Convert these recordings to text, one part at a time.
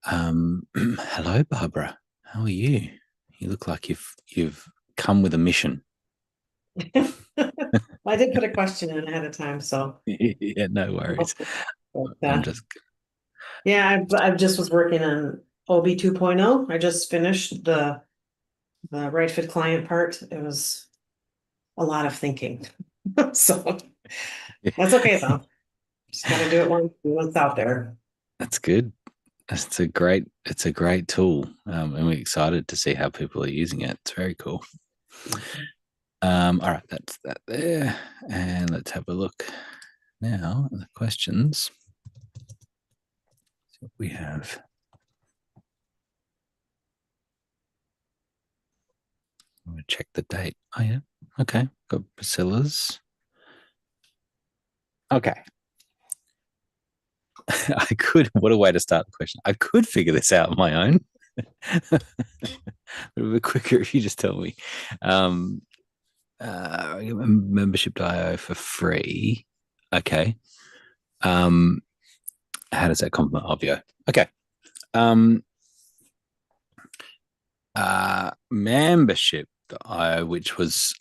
Hello, Barbara. How are you? You look like you've come with a mission. I did put a question in ahead of time, so Yeah, no worries. but, I'm just yeah, I just was working on OB 2.0. I just finished the right fit client part. It was a lot of thinking, so that's okay though. Just gotta do it once out there. that's good. It's a great tool, and we're excited to see how people are using it. It's very cool. All right, that's that there, and let's have a look now at the questions. So we have. I'm going to check the date. Oh yeah, okay. Got Priscilla's. Okay, I could. What a way to start the question. I could figure this out on my own. A little bit quicker if you just tell me. Um, membership.io for free. Okay. Um, how does that complement Obvio? Okay. Um, membership.io, which was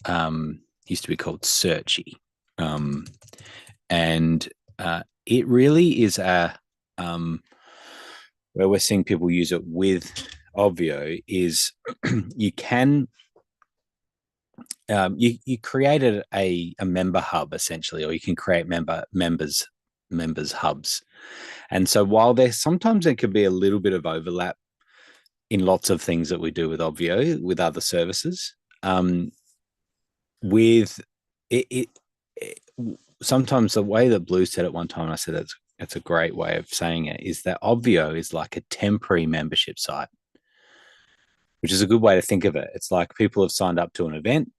used to be called Searchy. Um, and it really is a where we're seeing people use it with Obvio is you can you created a member hub essentially, or you can create members hubs. And so while there could be a little bit of overlap in lots of things that we do with Obvio with other services, with it sometimes the way that Blue said it one time, and I said that's a great way of saying it, is that Obvio is like a temporary membership site, which is a good way to think of it. It's like people have signed up to an event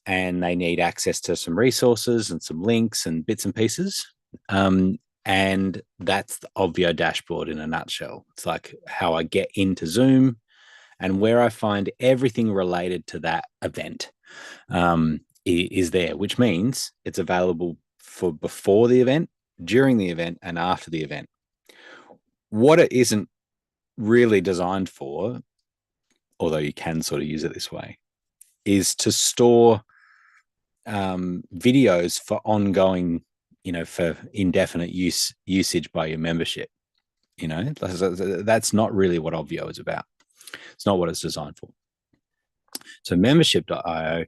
and they need access to some resources and some links and bits and pieces. And that's the Obvio dashboard in a nutshell. It's like how I get into Zoom and where I find everything related to that event is there, which means it's available for before the event, during the event, and after the event. What it isn't really designed for, although you can sort of use it this way, is to store videos for ongoing, for indefinite usage by your membership. That's not really what Obvio is about. It's not what it's designed for. So membership.io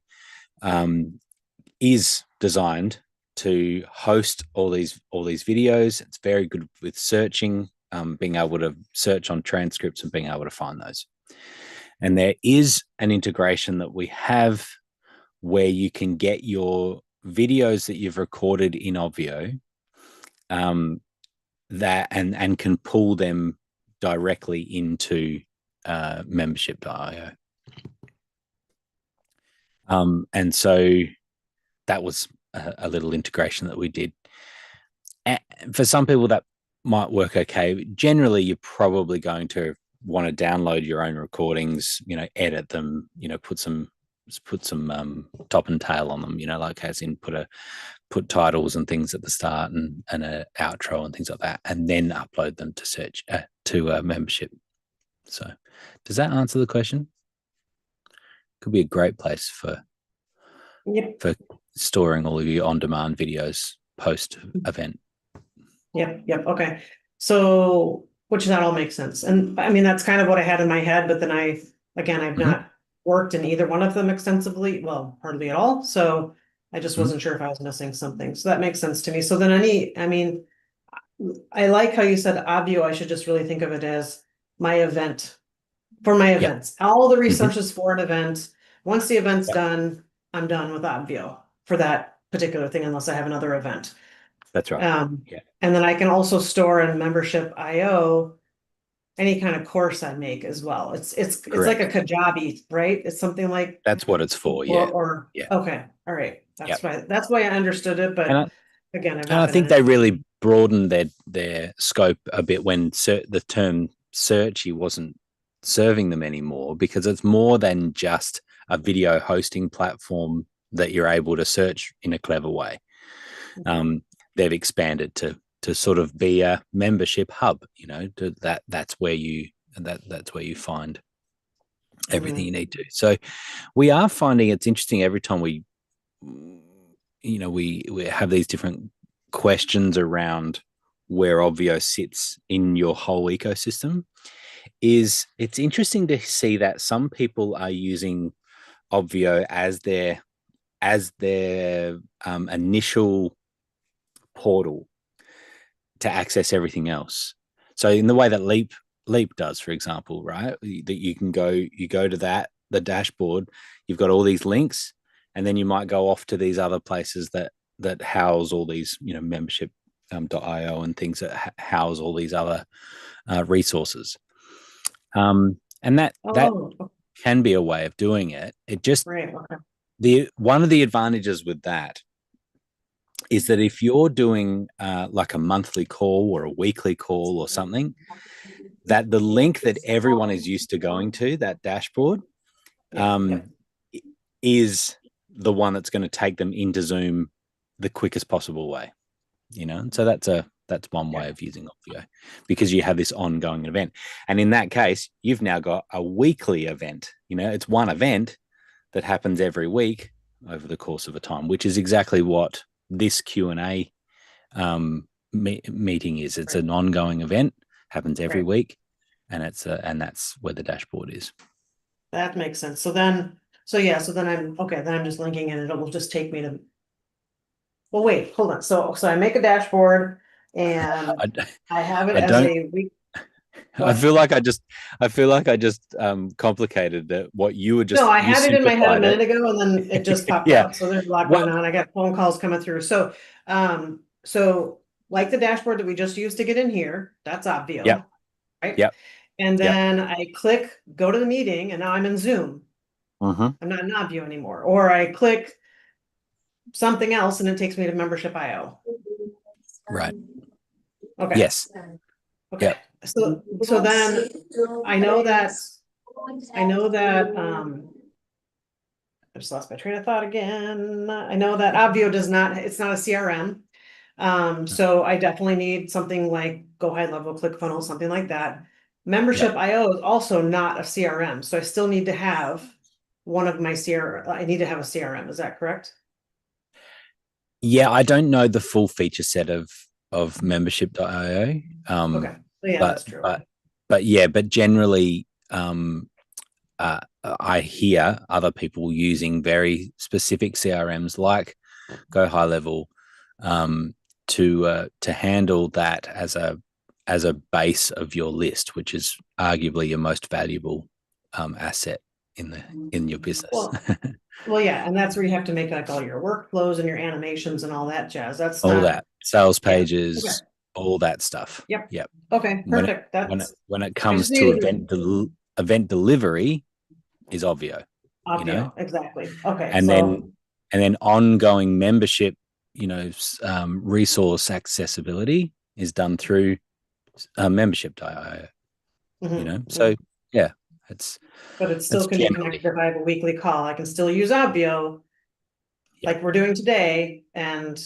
is designed to host all these videos. It's very good with searching, being able to search on transcripts and being able to find those. And there is an integration that we have where you can get your videos that you've recorded in Obvio that and can pull them directly into membership.io. And so that was a little integration that we did. And for some people, that might work okay. Generally, you're probably going to want to download your own recordings, edit them, put some top and tail on them, like as in put titles and things at the start and an outro and things like that, and then upload them to search to membership. So, does that answer the question? Could be a great place for Yep, for storing all of your on-demand videos post event. yep. Okay. So, which that all makes sense. And I mean, that's kind of what I had in my head, but then I've Mm-hmm. not worked in either one of them extensively, well, hardly at all. So I just Mm-hmm. wasn't sure if I was missing something. So that makes sense to me. So then I mean, I like how you said Obvio. I should just really think of it as my event for my Yeah. events. All the Mm-hmm. resources for an event. Once the event's Yep. done, I'm done with Obvio for that particular thing, unless I have another event. That's right. Um, Yeah. and then I can also store in membership IO any kind of course I make as well. It's like a Correct. Kajabi, right? It's something like That's what it's for. Yeah. or Yeah. okay, all right. Yep. That's why I understood it, And but I, again, I've and not I been in think it. they really broadened their scope a bit when the term searchy wasn't serving them anymore, because it's more than just a video hosting platform that you're able to search in a clever way. Um, they've expanded to to sort of be a membership hub. That's where you find everything you need to. So we are finding it's interesting every time we have these different questions around where Obvio sits in your whole ecosystem. It's interesting to see that some people are using Obvio as their initial portal to access everything else. So in the way that Leap does, for example, right? That you go to the dashboard, you've got all these links, and then you might go off to these other places that house all these, membership .io and things that house all these other resources. And that can be a way of doing it. It just right. Okay. One of the advantages with that is that if you're doing like a monthly call or a weekly call or something, that the link that everyone is used to going to, that dashboard, is the one that's going to take them into Zoom the quickest possible way. So that's one way of using Obvio, because you have this ongoing event. And in that case, you've now got a weekly event. It's one event that happens every week over the course of a time, which is exactly what this Q&A meeting is. It's an ongoing event, happens every week, and that's where the dashboard is. That makes sense. So then I'm just linking and it will just take me to. Well, wait, hold on. So I make a dashboard and I have it as a week. I feel like I just complicated that. What you were just. No, I had it in my head a minute ago and then it just popped up. So there's a lot going on. I got phone calls coming through. So like the dashboard that we just used to get in here, that's Obvio. Yep. Right. Yep. And then I click go to the meeting and now I'm in Zoom. Mm-hmm. I'm not in Obvio anymore. Or I click something else and it takes me to membership IO. Right. Okay. Yes. Okay. Yep. So then I know that I just lost my train of thought again. I know that Obvio it's not a CRM. So I definitely need something like Go High Level, ClickFunnels, something like that. Membership IO is also not a CRM. So I still need to have one of my CRM. I need to have a CRM. Is that correct? Yeah, I don't know the full feature set of membership.io. Okay. So yeah, that's true. But generally, I hear other people using very specific CRMs like Go High Level to handle that as a base of your list, which is arguably your most valuable asset in your business. Well, yeah, and that's where you have to make like all your workflows and your animations and all that jazz. That's all not that sales pages, all that stuff. Yep. Yep. Okay. Perfect. When it comes to event delivery, is Obvio. Exactly. Okay. And then ongoing membership, resource accessibility is done through membership.io. So yeah, but it still can be connected if I have a weekly call. I can still use Obvio like we're doing today. And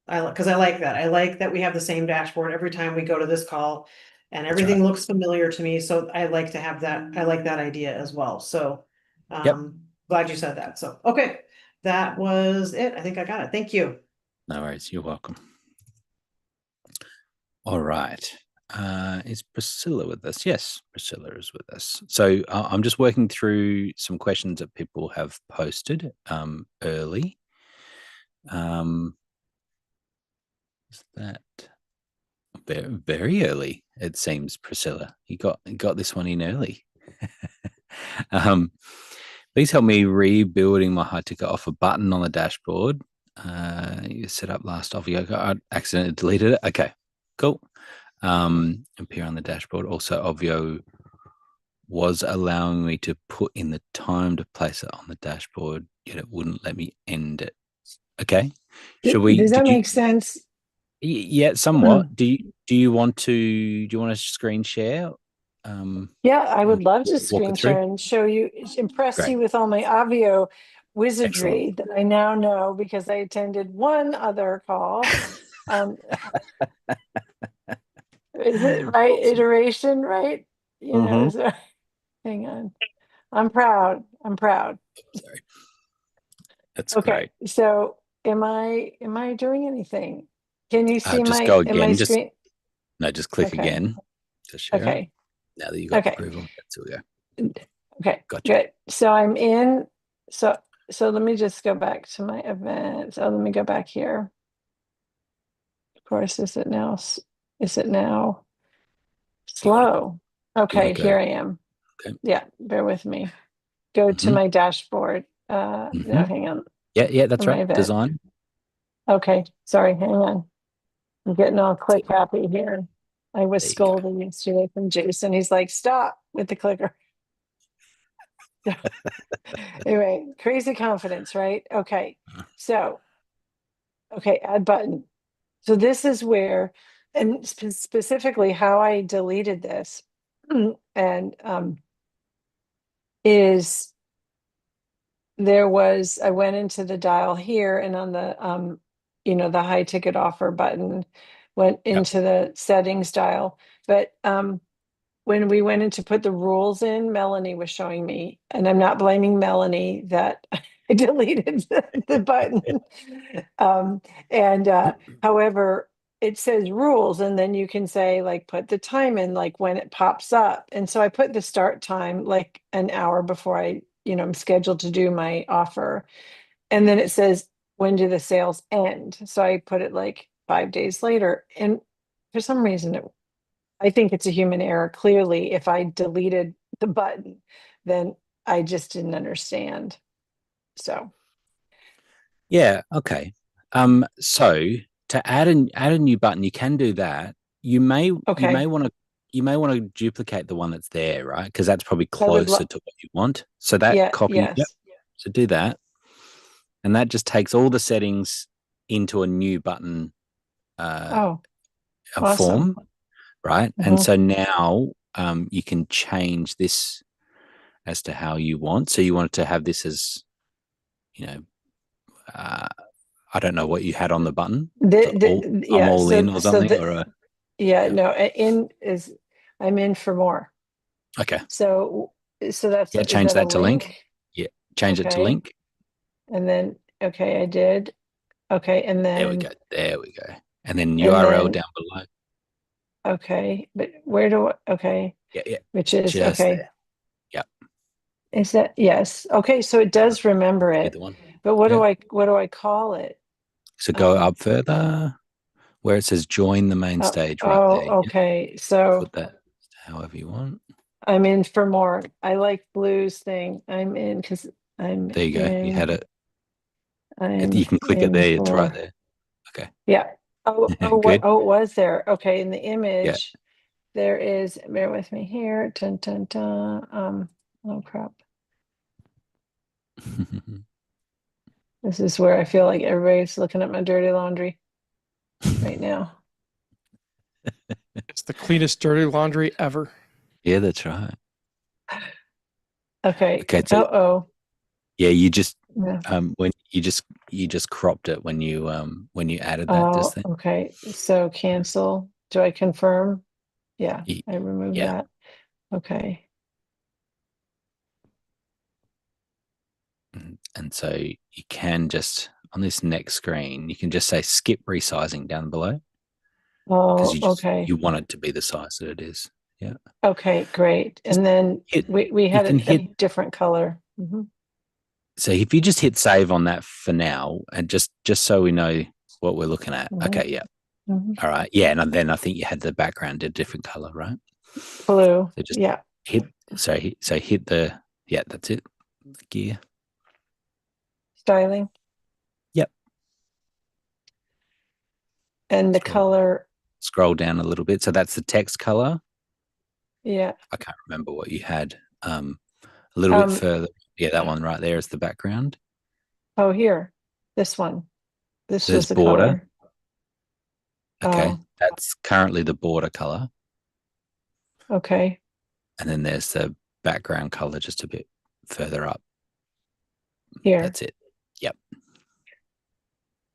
because I like that. I like that we have the same dashboard every time we go to this call and everything looks familiar to me. So I like to have that. I like that idea as well. So glad you said that. So, okay. That was it. I think I got it. Thank you. No worries. You're welcome. All right. Is Priscilla with us? Yes, Priscilla is with us. So I'm just working through some questions that people have posted early. Is that very, very early? It seems, Priscilla. You got this one in early. Please help me rebuilding my high ticket offer button on the dashboard. You set up last off. I accidentally deleted it. Okay, cool. Appear on the dashboard. Also, Obvio was allowing me to put in the time to place it on the dashboard, yet it wouldn't let me end it. Okay. Should we? Does that make sense? Yeah, somewhat. Do you want to screen share? Yeah, I would love to screen share and show you, impress you with all my Obvio wizardry that I now know because I attended one other call. Is it right? Iteration, right? You know, Mhm. so, hang on. I'm proud. I'm proud. Sorry. That's Okay. great. So am I doing anything? Can you see Just go am I again. screen? Just click Okay. again to share it. Okay. Now that you got Okay. approval, that's all we go. Okay. Gotcha. Good. So I'm in. So let me just go back to my events. Oh, let me go back here. Of course, is it now slow? Okay, Go. here I am. Okay. Yeah, bear with me. Go to my dashboard. No, hang on. Yeah, that's My right. event. Design. Okay, sorry, hang on. I'm getting all click happy here. I was There you go. scolded yesterday from Jason. He's like, stop with the clicker. Anyway, crazy confidence, right? Okay. So, okay, add button. So this is where, and specifically how I deleted this, and is I went into the dial here and on the the high ticket offer button, went Yep. into the settings dial. But when we went in to put the rules in, Melanie was showing me, and I'm not blaming Melanie that I deleted the button. And however, it says rules, and then you can say like put the time in, like when it pops up. And so I put the start time like an hour before I'm scheduled to do my offer. And then it says when do the sales end? So I put it like 5 days later. And for some reason I think it's a human error. Clearly, if I deleted the button, then I just didn't understand. So, Yeah. Okay. So to add a new button, you can do that. You may okay, want to duplicate the one that's there, right? Because that's probably I would closer love, to what you want. So that yeah, copy. Yep. yes. So do that, and that just takes all the settings into a new button Oh, awesome. form, right? And Mhm. so now you can change this as to how you want. So you want to have this as, you know, I don't know what you had on the button. I'm Yeah, all in or so something, or yeah, yeah. no, I'm in for more. Okay. So, Yeah, is change that a that to link. link? Yeah, change it to Okay. link. And then, okay, I did. Okay, and There we then, go. There we go. And then and URL then, down below. okay, but where do okay, Yeah. which is, Just okay. there. Yep. Is that, yes. Okay, so it does remember Be the it, one. but Yeah. what do I call it? So go up further where it says join the main stage right there. Yep. Okay. So Put that however you want. I'm in for more. I like Blue's thing. I'm in because I'm There you go. You had in. it. I'm You can click it in there. It's right for, there. Okay. yeah. Good. It was there. Okay, in the Yeah. image, there is, bear with me here. Dun, dun, dun. Oh crap. This is where I feel like everybody's looking at my dirty laundry right now. It's the cleanest dirty laundry ever. Yeah, that's right. Okay. Okay. So yeah, you just Yeah. when you just cropped it when you added that just then. Okay. So cancel. Do I confirm? Yeah, Y- I removed Yeah. that. Okay. And so you can just on this next screen, you can just say skip resizing down below because Oh, okay. you want it to be the size that it is. Yeah. Okay, great. Just And then hit we you had can a hit different color. Mhm. so if you just hit save on that for now and just so we know what we're looking at. Mhm. Okay, yeah. Mhm. All right. Yeah, and then I think you had the background a different color, right? Blue. So just Yeah. hit hit the yeah, that's it. The gear. Styling. Yep. And the color. Scroll down a little bit. So that's the text color. Yeah. I can't remember what you had. A little bit further. Yeah, that uh, one right there is the background. oh, here. This one. This There's was the border. color. Okay. Oh, That's currently the border color. okay. And then there's the background color just a bit further up. Here. That's it. Yep.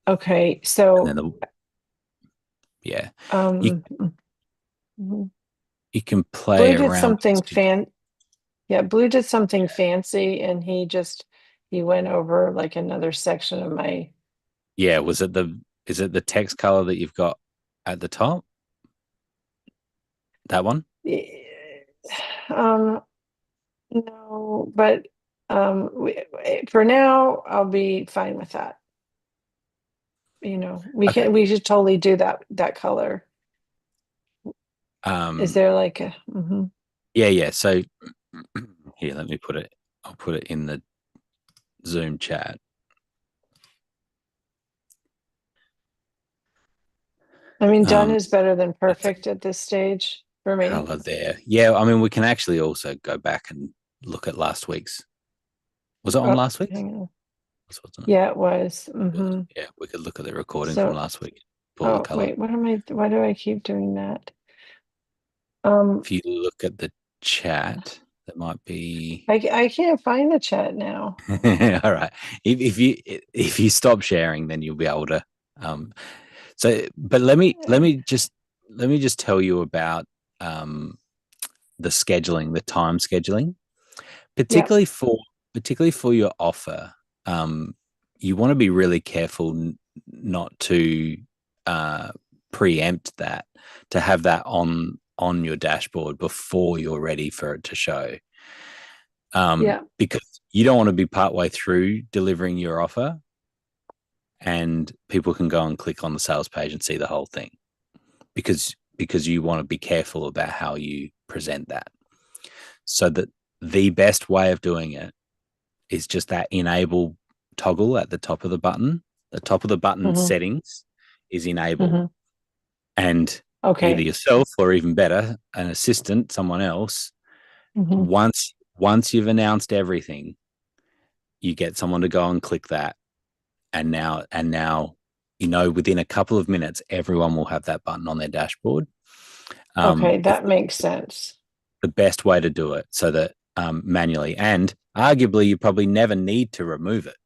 Okay. And then So the yeah. You um Mhm. you can play Blue did around something with yeah, Blue did something fancy and he went over like another section of my, yeah, is it the text color that you've got at the top? That one? um, no, but for now, I'll be fine with that. Okay. We should totally do that color. Is Um, there like a, mhm. yeah. So here, let me put it. I'll put it in the Zoom chat. I mean, done Um, is better than that's a perfect at this stage for me. color there. Yeah, I mean, we can actually also go back and look at last week's. Was it on Oh, last week's? hang on. Wasn't it? Yeah, it was. Yeah, we could look at the recording from So, last week. Pull the oh, color. wait, why do I keep doing that? If you look at the chat, there might be. I can't find the chat now. All right. If you stop sharing, then you'll be able to. But let me just tell you about um, the scheduling, the time scheduling, Yeah, particularly for your offer. Um, you want to be really careful not to preempt that, to have that on your dashboard before you're ready for it to show. yeah. Because you don't want to be partway through delivering your offer and people can go and click on the sales page and see the whole thing because you want to be careful about how you present that. So that the best way of doing it is just that enable toggle at the top of the button. The top of the button Hmm. settings is enable. Hmm. And either Okay. yourself or even better, an assistant, someone else, Hmm. once you've announced everything, you get someone to go and click that. And now, within a couple of minutes, everyone will have that button on their dashboard. Okay, It's that makes sense. the best way to do it so that manually, and arguably you probably never need to remove it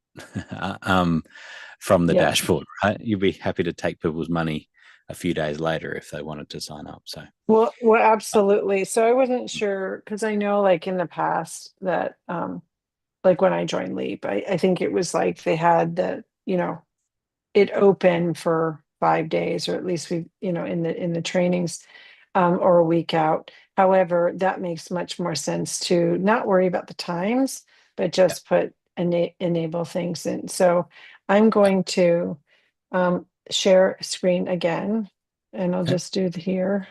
from the Yeah. dashboard, right? You'd be happy to take people's money a few days later if they wanted to sign up. So Well, absolutely. So I wasn't sure because I know like in the past that like when I joined Leap, I think it was like they had it open for 5 days, or at least in the trainings, or a week out. However, that makes much more sense to not worry about the times, but yeah, just put enable things in. So I'm going to share screen again, and I'll okay, just do the here.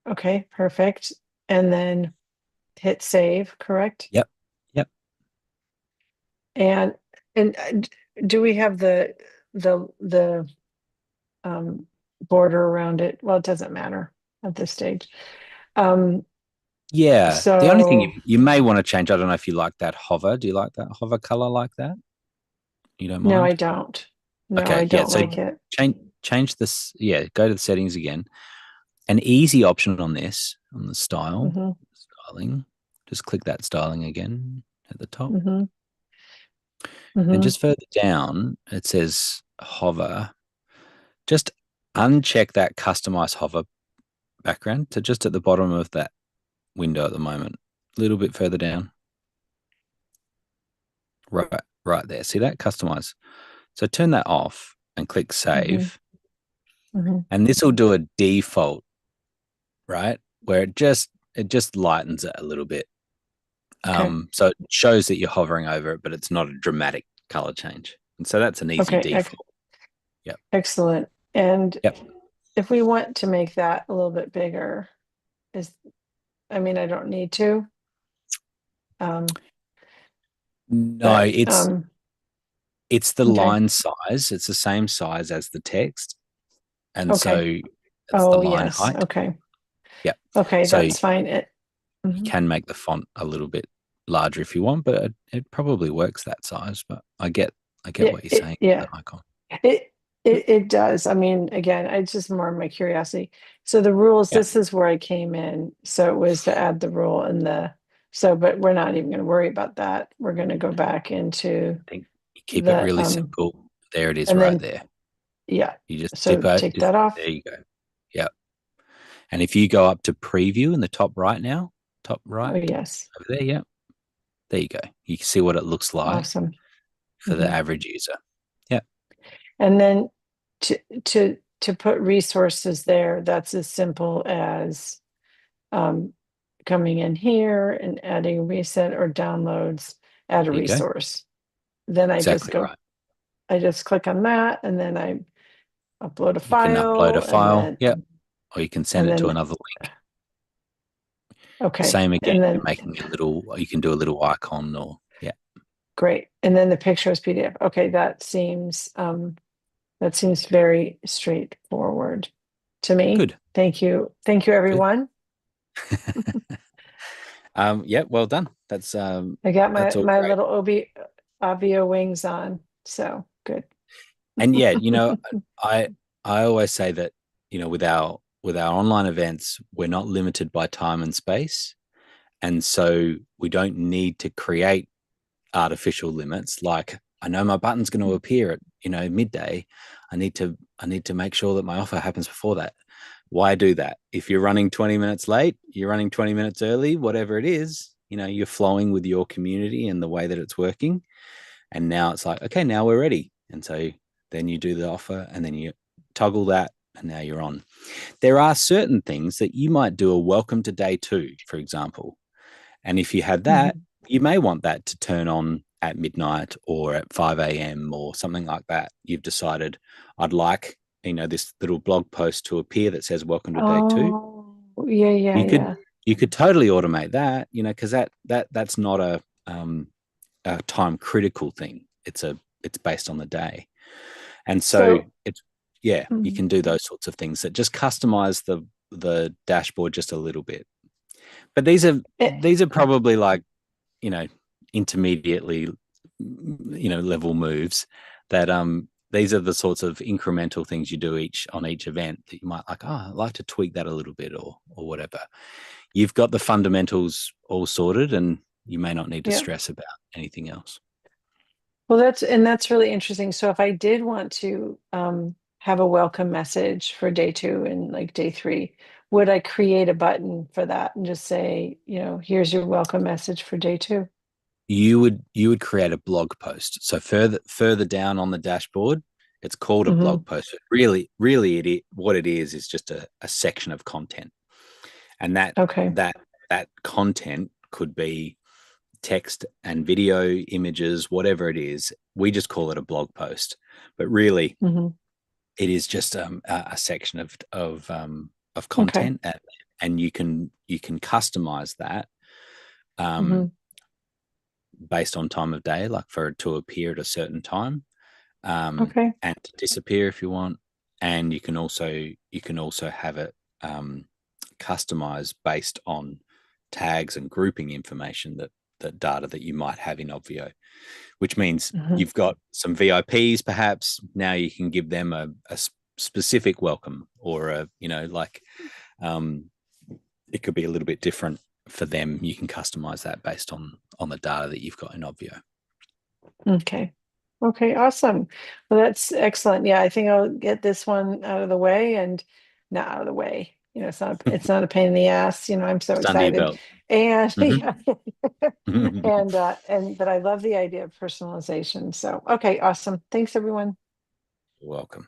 Okay, perfect. And then hit save, correct? yep, yep. And do we have the border around it? Well, it doesn't matter at this stage. Um, Yeah, the only thing so you may want to change, I don't know if you like that hover. Do you like that hover color like that? You don't no, I mind? don't. No, I Okay, yeah. don't So like it. change this. Yeah, go to the settings again. An easy option on this, on the Hmm. styling, just click that styling again at the top. Hmm. And Hmm. just further down, it says hover. Just uncheck that customize hover background to just at the bottom of that window at the moment. A little bit further down. Right there. See that? Customize. So turn that off and click Hmm. save. Hmm. And this will do a default, right? Where it just lightens it a little bit. Okay. So it shows that you're hovering over it, but it's not a dramatic color change. And so that's an easy Okay. default. Yep. Excellent. And Yep. if we want to make that a little bit bigger, is I mean, I don't need to. Um, No, but it's the okay. line size. It's the same size as the text. And Okay. so it's the Oh, line yes. height. Okay. Yep. Okay, So that's fine. you Mhm. can make the font a little bit larger if you want, but it probably works that size. But I get what you're saying with Yeah, the icon. it, it does. I mean, again, it's just more my curiosity. So the rules, Yeah. this is where I came in. So it was to add the rule and but we're not even going to worry about that. We're going to go back into I think you keep it the really simple. There it is and right then there. Yeah. You just So dip out. take that off. There you go. Yep. And if you go up to preview in the top right now, top right Oh, yes. over there, yep. There you go. You can see what it looks like Awesome. for the average user. Yep. And then to put resources there, that's as simple as coming in here and adding reset or downloads, add a There you go. resource. Then I just Exactly go, right. I just click on that, and then I upload a You can upload a file, and file. then Yep. Or you can send and it to then another link. okay, Same again. and You're then making a little, you can do a little icon or, yeah. great, and then the picture is PDF. Okay, that seems very straightforward to me. Good. Thank you, everyone. Yeah, well done. That's I got that's all my great. little Obvio wings on, so good. And yeah, I always say that, with our online events, we're not limited by time and space. And so we don't need to create artificial limits. Like, I know my button's going to appear at, midday. I need to make sure that my offer happens before that. Why do that? If you're running 20 minutes late, you're running 20 minutes early, whatever it is, you're flowing with your community and the way that it's working. And now it's like, okay, now we're ready. And so then you do the offer and then you toggle that and now you're on. There are certain things that you might do a welcome to day 2, for example. And if you had that, you may want that to turn on at midnight or at 5 a.m. or something like that. You've decided, I'd like, this little blog post to appear that says welcome to day 2. Oh, yeah. You could totally automate that, because that's not a time critical thing. It's based on the day. And so it's, you can do those sorts of things that just customize the dashboard just a little bit. But these are probably like, intermediately, level moves that these are the sorts of incremental things you do on each event that you might like, I'd like to tweak that a little bit or whatever. You've got the fundamentals all sorted and you may not need to stress about anything else. Well, that's really interesting. So if I did want to have a welcome message for day 2 and like day 3, would I create a button for that and just say, here's your welcome message for day 2? You would create a blog post. So further down on the dashboard, it's called a blog post. Really, what it is just a section of content. And that content could be text and video, images, whatever it is. We just call it a blog post, but really, it is just a section of content, and you can customize that based on time of day, like for it to appear at a certain time, and to disappear if you want. And you can also have it customized based on tags and grouping information that data that you might have in Obvio, which means you've got some VIPs, perhaps now you can give them a specific welcome, or it could be a little bit different for them. You can customize that based on the data that you've got in Obvio. Okay, awesome. Well, that's excellent. Yeah, I think I'll get this one out of the way, and not out of the way. It's not a pain in the ass. I'm so excited. And and but I love the idea of personalization. So okay, awesome. Thanks, everyone. You're welcome.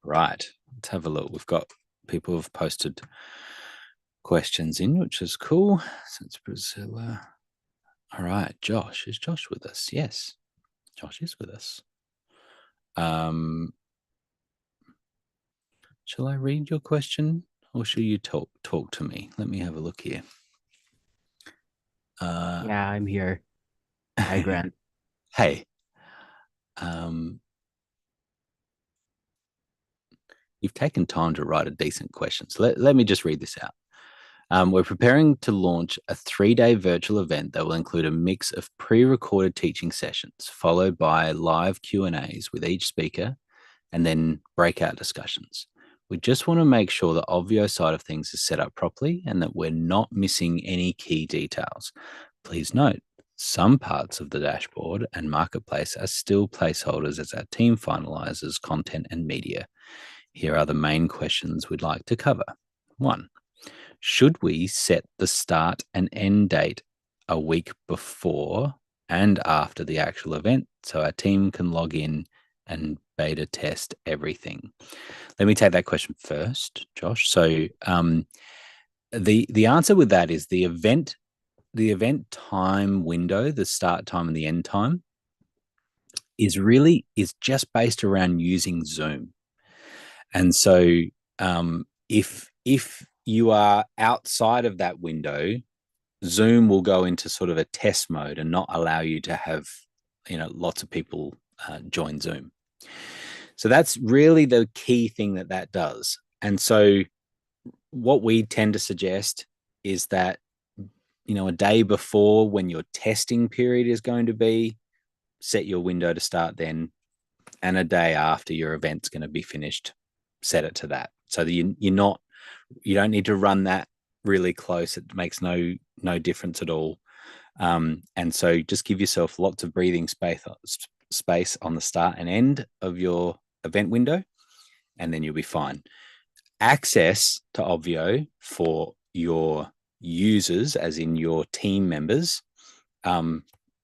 Right, let's have a look. We've got people have posted questions in, which is cool. Since Priscilla. All right, Josh. Is Josh with us? Yes, Josh is with us. Shall I read your question or shall you talk to me? Let me have a look here. Yeah, I'm here. Hi, Grant. Hey. You've taken time to write a decent question. So let me just read this out. We're preparing to launch a 3-day virtual event that will include a mix of pre-recorded teaching sessions, followed by live Q&As with each speaker, and then breakout discussions. We just want to make sure the Obvio side of things is set up properly and that we're not missing any key details. Please note, Some parts of the dashboard and marketplace are still placeholders as our team finalizes content and media. Here are the main questions we'd like to cover. 1. Should we set the start and end date a week before and after the actual event so our team can log in and beta test everything? Let me take that question first, Josh. So the answer with that is the event time window, the start time and the end time, is just based around using Zoom. And so if you are outside of that window, Zoom will go into sort of a test mode and not allow you to have, lots of people join Zoom. So that's really the key thing that does. And so what we tend to suggest is that, a day before when your testing period is going to be, set your window to start then, and a day after your event's going to be finished, set it to that. So that you don't need to run that really close. It makes no difference at all. And so just give yourself lots of breathing space on the start and end of your event window, and then you'll be fine. Access to Obvio for your users, as in your team members,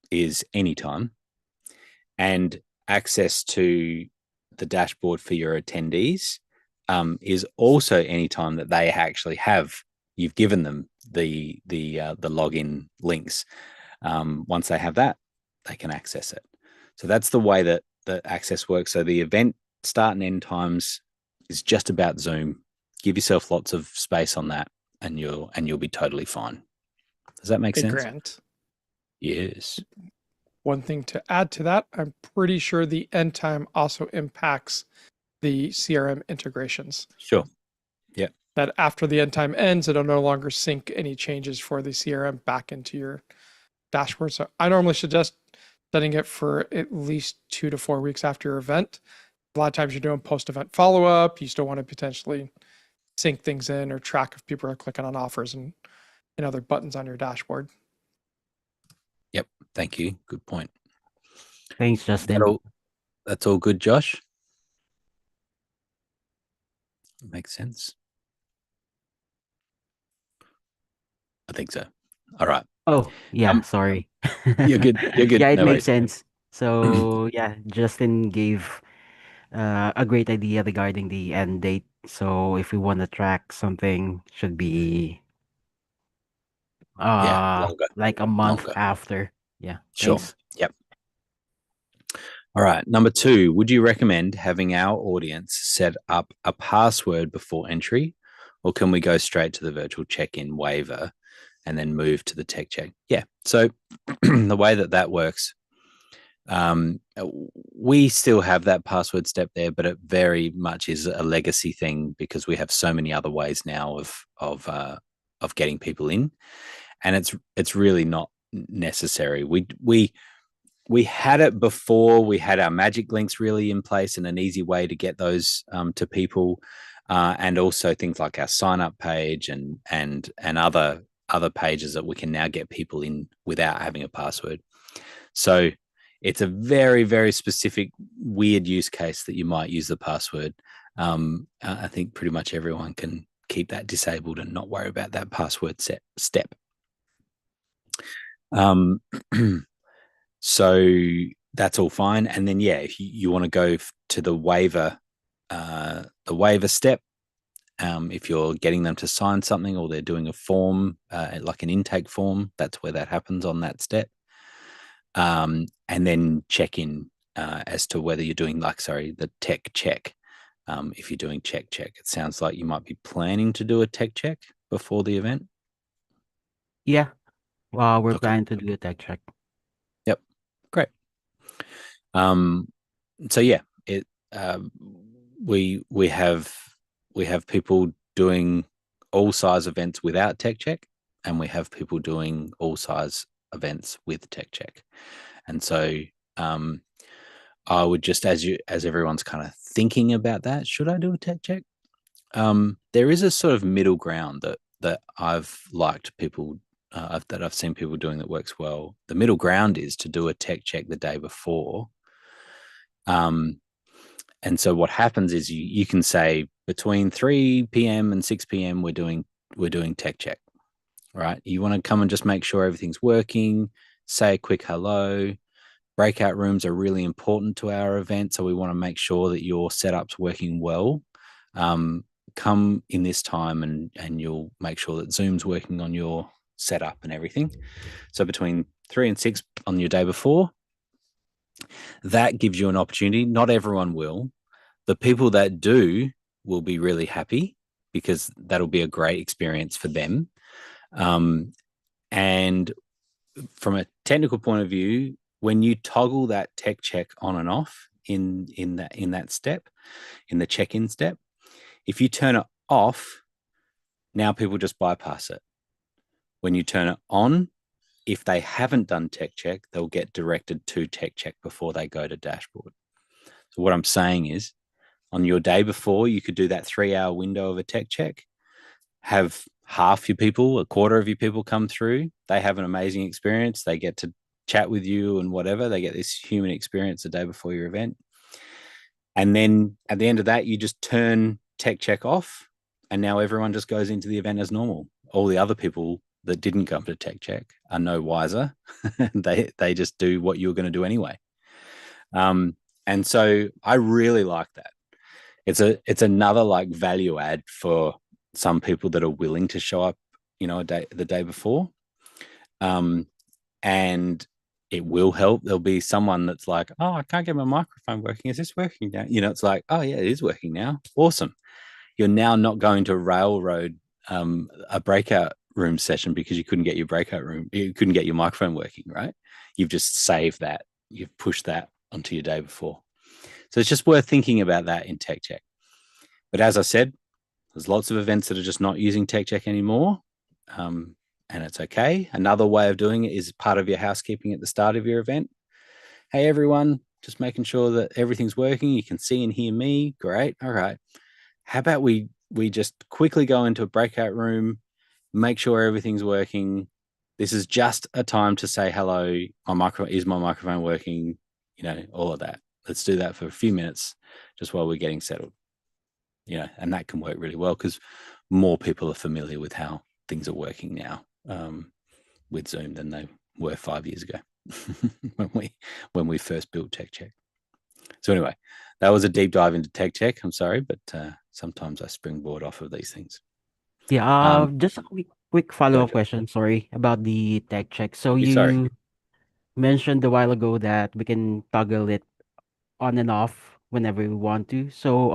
is anytime. And access to the dashboard for your attendees is also anytime that they actually have. You've given them the login links. Once they have that, they can access it. So that's the way that the access works. So the event start and end times is just about Zoom. Give yourself lots of space on that, and you'll be totally fine. Does that make sense? Grant. Yes. One thing to add to that, I'm pretty sure the end time also impacts the CRM integrations. Sure. Yeah. That after the end time ends, it'll no longer sync any changes for the CRM back into your dashboard. So I normally suggest setting it for at least 2 to 4 weeks after your event. A lot of times you're doing post-event follow-up. You still want to potentially sync things in or track if people are clicking on offers and other buttons on your dashboard. Yep. Thank you. Good point. Thanks, Justin. That's all good, Josh? Makes sense. I think so. All right. Oh, yeah, sorry. You're good. You're good. Yeah, it No makes worries. sense. So, yeah, Justin gave a great idea regarding the end date. So, if we want to track something, should be Longer. like a month Longer. after. Yeah, Sure. thanks. Yep. All right. Number 2, would you recommend having our audience set up a password before entry, or can we go straight to the virtual check-in waiver and then move to the tech check? Yeah. So the way that works, we still have that password step there, but it very much is a legacy thing because we have so many other ways now of getting people in, and it's really not necessary. We had it before. We had our magic links really in place and an easy way to get those to people, and also things like our sign up page and other pages that we can now get people in without having a password. So it's a very, very specific weird use case that you might use the password. I think pretty much everyone can keep that disabled and not worry about that password step. So that's all fine. And then, if you want to go to the waiver step, if you're getting them to sign something or they're doing a form, like an intake form, that's where that happens on that step. And then check in as to whether you're doing the tech check. If you're doing check, it sounds like you might be planning to do a tech check before the event. Yeah, we're Okay. planning to do a tech check. Yep. Great. So we have people doing all size events without tech check, and we have people doing all size events with tech check. And so I would just, as everyone's kind of thinking about that, should I do a tech check? There is a sort of middle ground that I've liked people that I've seen people doing that works well. The middle ground is to do a tech check the day before. And so what happens is you can say between 3 p.m. and 6 p.m. we're doing tech check, right? You want to come and just make sure everything's working, say a quick hello. Breakout rooms are really important to our event, so we want to make sure that your setup's working well. Come in this time and you'll make sure that Zoom's working on your setup and everything. So between 3 and 6 on your day before, that gives you an opportunity. Not everyone will. The people that do will be really happy because that'll be a great experience for them. And from a technical point of view, when you toggle that tech check on and off in that step, in the check-in step, if you turn it off, now people just bypass it. When you turn it on, if they haven't done tech check, they'll get directed to tech check before they go to dashboard. So what I'm saying is, on your day before, you could do that 3-hour window of a tech check, have half your people, a quarter of your people come through. They have an amazing experience. They get to chat with you and whatever. They get this human experience the day before your event. And then at the end of that, you just turn tech check off, and now everyone just goes into the event as normal. All the other people that didn't come to tech check are no wiser. they just do what you're going to do anyway. And so I really like that. It's another like value add for some people that are willing to show up, the day before. And it will help. There'll be someone that's like, oh, I can't get my microphone working. Is this working now? It's like, oh yeah, it is working now. Awesome. You're now not going to railroad a breakout room session because you couldn't get your microphone working, right? You've just saved that. You've pushed that onto your day before. So it's just worth thinking about that in Tech Check. But as I said, there's lots of events that are just not using Tech Check anymore, and it's okay. Another way of doing it is part of your housekeeping at the start of your event. Hey, everyone, just making sure that everything's working. You can see and hear me. Great. All right. How about we just quickly go into a breakout room, make sure everything's working. This is just a time to say hello. Is my microphone working? All of that. Let's do that for a few minutes just while we're getting settled. And that can work really well because more people are familiar with how things are working now with Zoom than they were 5 years ago when we first built Tech Check. So anyway, that was a deep dive into Tech Check. I'm sorry, but sometimes I springboard off of these things. Yeah, just a quick follow-up Gotcha. question, sorry, about the tech check. So Sorry. you mentioned a while ago that we can toggle it on and off whenever we want to. So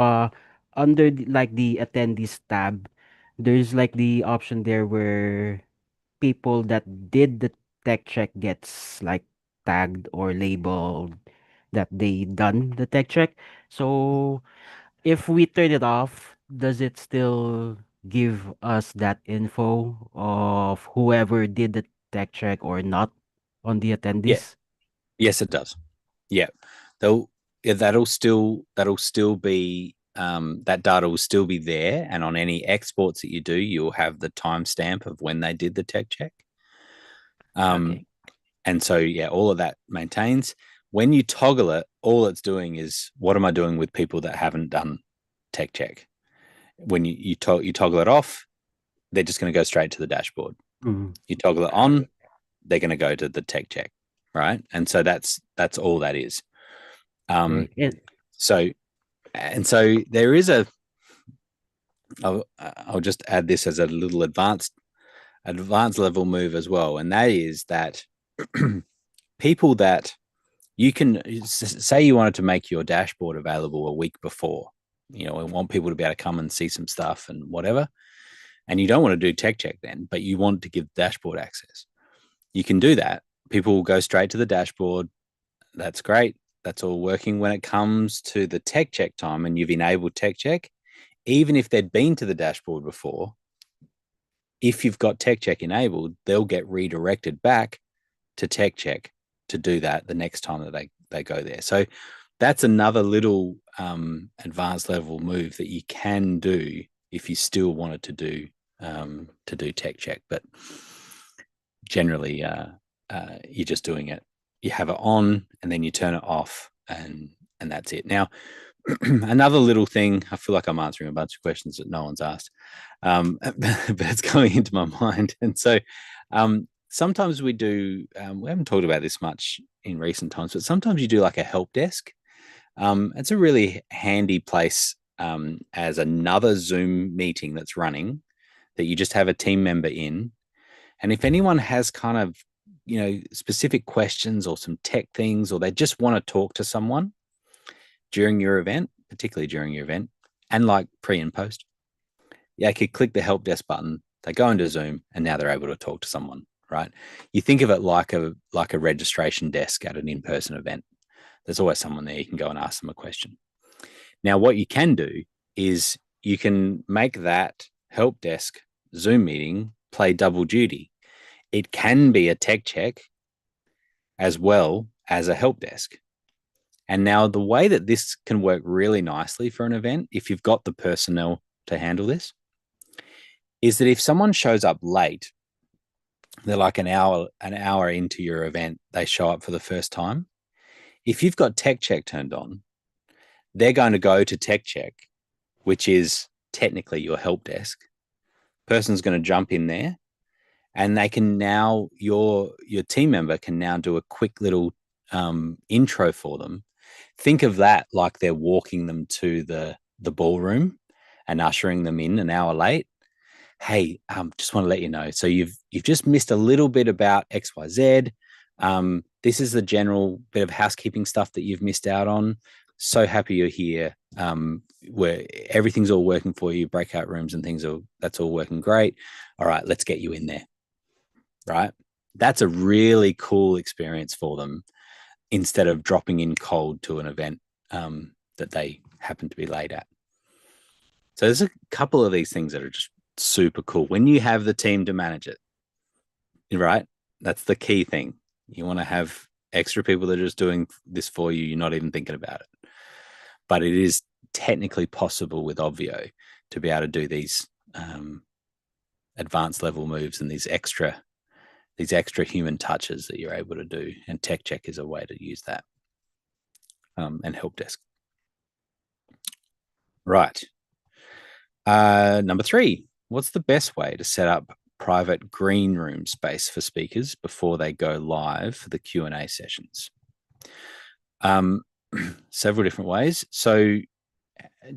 under the attendees tab, there's like the option there where people that did the tech check gets like tagged or labeled that they done the tech check. So if we turn it off, does it still give us that info of whoever did the tech check or not on the Yeah. attendees? Yes, it does. Yeah. That'll still be that data will still be there, and on any exports that you do, you'll have the timestamp of when they did the tech check. Okay. And so all of that maintains. When you toggle it, all it's doing is, what am I doing with people that haven't done tech check? When you toggle it off, they're just going to go straight to the dashboard. Mhm. You toggle it on, they're going to go to the tech check, right? And so that's all that is. Okay. So there is I'll just add this as a little advanced level move as well, and that is that people that you can say you wanted to make your dashboard available a week before, and want people to be able to come and see some stuff and whatever, and you don't want to do tech check then, but you want to give dashboard access. You can do that. People will go straight to the dashboard. That's great. That's all working. When it comes to the tech check time and you've enabled tech check, even if they'd been to the dashboard before, if you've got tech check enabled, they'll get redirected back to tech check to do that the next time that they go there. So that's another little advanced level move that you can do if you still wanted to do tech check. But generally you're just doing it. You have it on and then you turn it off, and that's it. Now, another little thing, I feel like I'm answering a bunch of questions that no one's asked, but it's coming into my mind. And so sometimes we do, we haven't talked about this much in recent times, but sometimes you do like a help desk. It's a really handy place as another Zoom meeting that's running that you just have a team member in. And if anyone has kind of, specific questions or some tech things, or they just want to talk to someone during your event, particularly during your event, and like pre and post, you could click the help desk button. They go into Zoom, and now they're able to talk to someone, right? You think of it like a registration desk at an in-person event. There's always someone there. You can go and ask them a question. Now, what you can do is you can make that help desk Zoom meeting play double duty. It can be a tech check as well as a help desk. And now the way that this can work really nicely for an event, if you've got the personnel to handle this, is that if someone shows up late, they're like an hour into your event, they show up for the first time. If you've got tech check turned on, they're going to go to tech check, which is technically your help desk. Person's going to jump in there, and they can now, your team member can now do a quick little intro for them. Think of that like they're walking them to the ballroom and ushering them in an hour late. Hey, just want to let you know. So you've just missed a little bit about XYZ. This is the general bit of housekeeping stuff that you've missed out on. So happy you're here. Where everything's all working for you, breakout rooms and things, that's all working great. All right, let's get you in there. Right? That's a really cool experience for them, instead of dropping in cold to an event that they happen to be late at. So there's a couple of these things that are just super cool when you have the team to manage it, right? That's the key thing. You want to have extra people that are just doing this for you. You're not even thinking about it. But it is technically possible with Obvio to be able to do these advanced level moves and these extra human touches that you're able to do. And tech check is a way to use that. And help desk. Right. Number 3, what's the best way to set up private green room space for speakers before they go live for the Q&A sessions? Several different ways. So,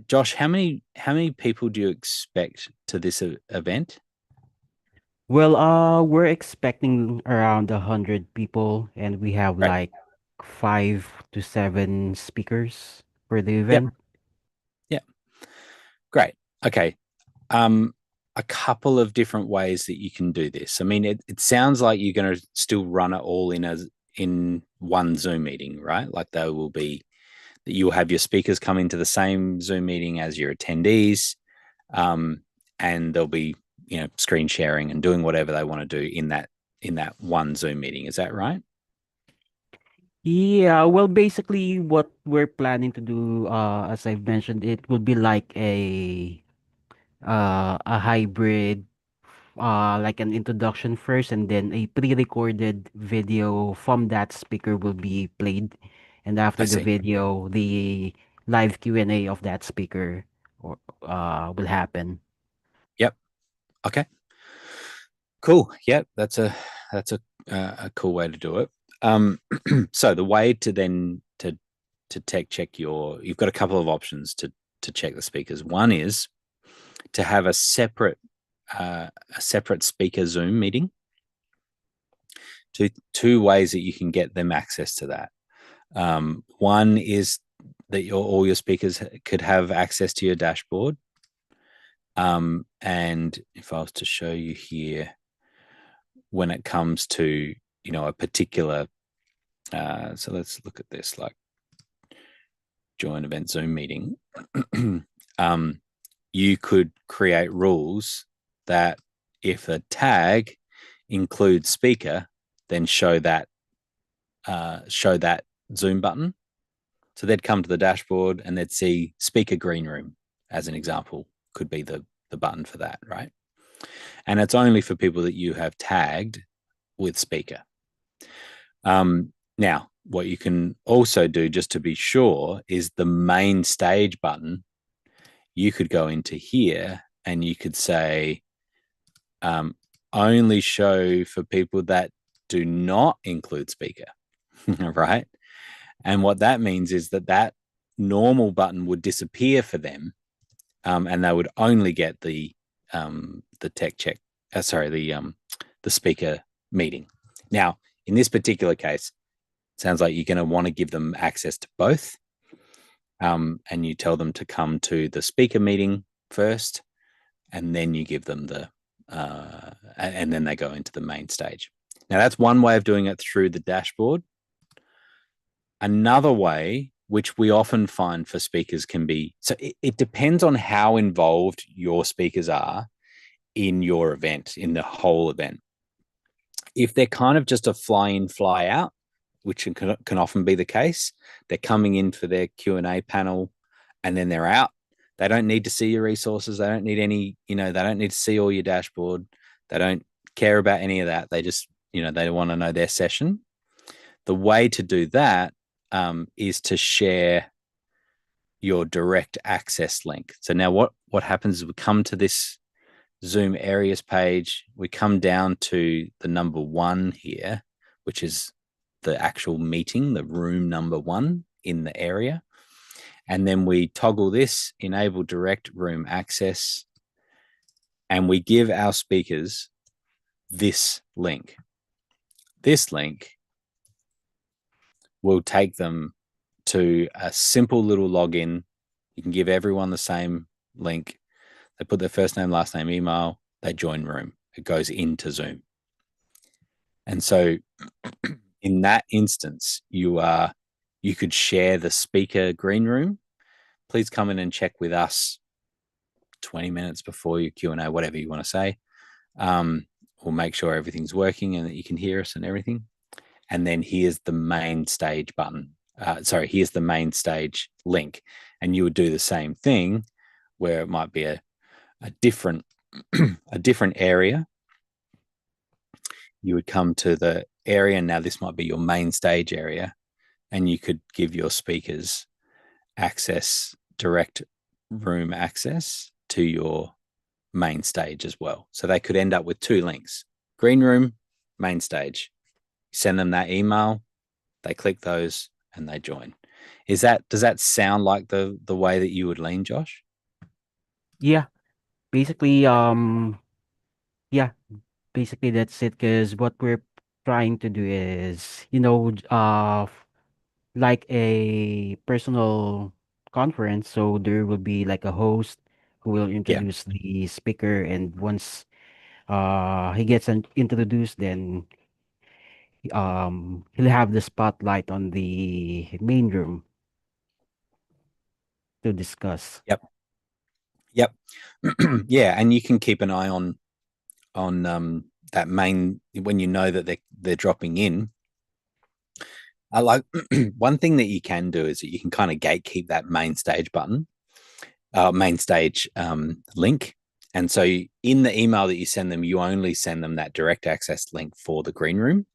Josh, how many people do you expect to this event? Well, we're expecting around 100 people, and we have Right. like 5 to 7 speakers for the Yep. event. Yeah. Great. Okay. A couple of different ways that you can do this. I mean, it sounds like you're going to still run it all in one Zoom meeting, right? Like that you'll have your speakers come into the same Zoom meeting as your attendees, and they'll be, screen sharing and doing whatever they want to do in that one Zoom meeting. Is that right? Yeah, well, basically, what we're planning to do, as I've mentioned, it would be like a hybrid, like an introduction first, and then a pre-recorded video from that speaker will be played, and I after the see. video, the live Q&A of that speaker will happen. Yep. Okay. Cool. Yep. That's a cool way to do it. So the way to then to tech check you've got a couple of options to check the speakers. One is to have a separate speaker Zoom meeting. Two ways that you can get them access to that. One is that all your speakers could have access to your dashboard. And if I was to show you here, when it comes to a particular, so let's look at this, like join event Zoom meeting. You could create rules that if a tag includes speaker, then show that Zoom button. So they'd come to the dashboard and they'd see speaker green room as an example, could be the button for that, right? And it's only for people that you have tagged with speaker. Now, what you can also do, just to be sure, is the main stage button. You could go into here and you could say, only show for people that do not include speaker, right? And what that means is that normal button would disappear for them, and they would only get the tech check. The speaker meeting. Now, in this particular case, it sounds like you're going to want to give them access to both, and you tell them to come to the speaker meeting first, and then you give them and then they go into the main stage. Now, that's one way of doing it through the dashboard. Another way, which we often find for speakers, can be, so it depends on how involved your speakers are in your event, in the whole event. If they're kind of just a fly in, fly out, which can often be the case, they're coming in for their Q&A panel and then they're out. They don't need to see your resources. They don't need any, they don't need to see all your dashboard. They don't care about any of that. They just, they want to know their session. The way to do that is to share your direct access link. So now what happens is we come to this Zoom areas page, we come down to the number 1 here, which is the actual meeting, the room number 1 in the area. And then we toggle this, enable direct room access, and we give our speakers this link. This link will take them to a simple little login. You can give everyone the same link. They put their first name, last name, email, they join room. It goes into Zoom. And so in that instance, you could share the speaker green room. Please come in and check with us 20 minutes before your Q&A, whatever you want to say. We'll make sure everything's working and that you can hear us and everything. And then here's the main stage button. Here's the main stage link. And you would do the same thing where it might be a different area. You would come to the area. Now this might be your main stage area, and you could give your speakers direct room access to your main stage as well. So they could end up with 2 links: green room, main stage. Send them that email, they click those and they join. Does that sound like the way that you would lean, Josh? Yeah, basically, yeah, basically that's it. Because what we're trying to do is, like a personal conference. So there will be like a host who will introduce the speaker, and once he gets introduced, then he'll have the spotlight on the main room to discuss. Yep. Yeah, and you can keep an eye on that main, when you know that they're dropping in. I like one thing that you can do is that you can kind of gatekeep that main stage button, main stage link. And so in the email that you send them, you only send them that direct access link for the green room,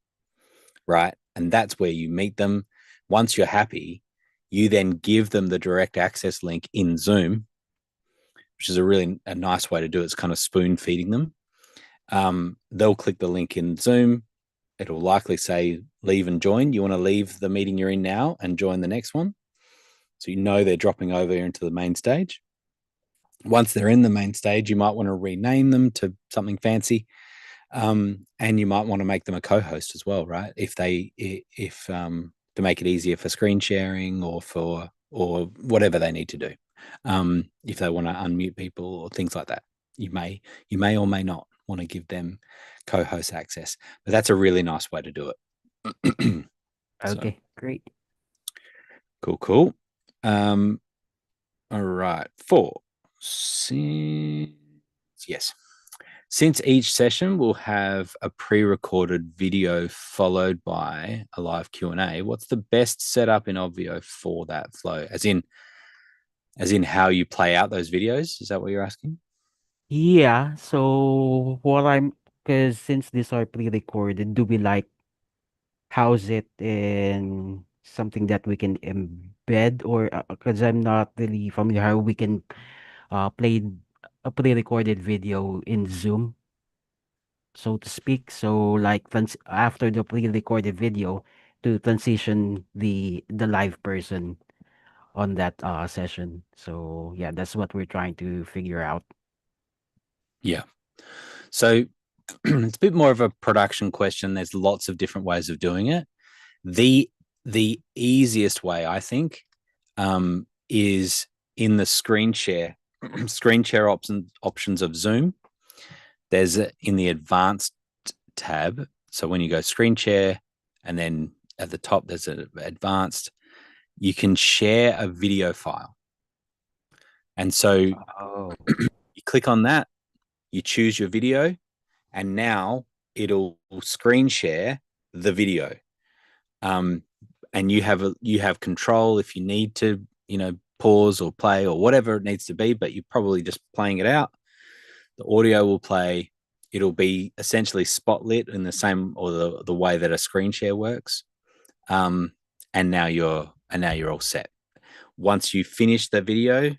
right? And that's where you meet them. Once you're happy, you then give them the direct access link in Zoom, which is a nice way to do it. It's kind of spoon feeding them. They'll click the link in Zoom. It'll likely say leave and join. You want to leave the meeting you're in now and join the next one. So they're dropping over into the main stage. Once they're in the main stage, you might want to rename them to something fancy. And you might want to make them a co-host as well, right? If to make it easier for screen sharing or whatever they need to do. If they want to unmute people or things like that, you may or may not want to give them co-host access, but that's a really nice way to do it. Okay, great. Cool. All right. 4. Yes. Since each session will have a pre-recorded video followed by a live Q&A, what's the best setup in Obvio for that flow? As in how you play out those videos? Is that what you're asking? Yeah, so what I'm because since these are pre-recorded, do we like house it in something that we can embed, or because I'm not really familiar how we can play a pre-recorded video in Zoom, so to speak. So like after the pre-recorded video to transition the live person on that session. So yeah, that's what we're trying to figure out. Yeah. So it's a bit more of a production question. There's lots of different ways of doing it. The easiest way, I think, is in the screen share options of Zoom. There's in the advanced tab. So when you go screen share, and then at the top there's an advanced, you can share a video file. And so Oh, you click on that, you choose your video, and now it'll screen share the video. And you have control if you need to, pause or play or whatever it needs to be, but you're probably just playing it out. The audio will play. It'll be essentially spotlit in the same, or the way that a screen share works. And now you're all set. Once you finish the video,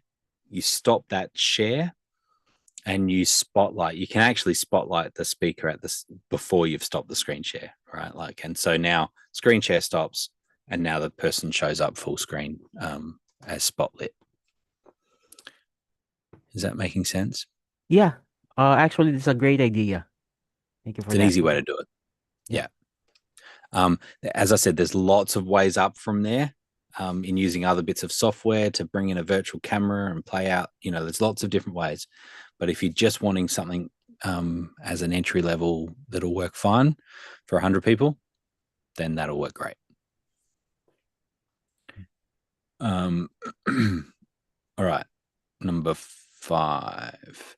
you stop that share and you spotlight. You can actually spotlight the speaker at this before you've stopped the screen share, right? And so now screen share stops, and now the person shows up full screen as spotlit. Is that making sense? yeah. Actually, this is a great idea. Thank you for It's an that. easy way to do it. Yeah. As I said, there's lots of ways up from there. In using other bits of software to bring in a virtual camera and play out, there's lots of different ways. But if you're just wanting something as an entry level that'll work fine for 100 people, then that'll work great. All right, number 5.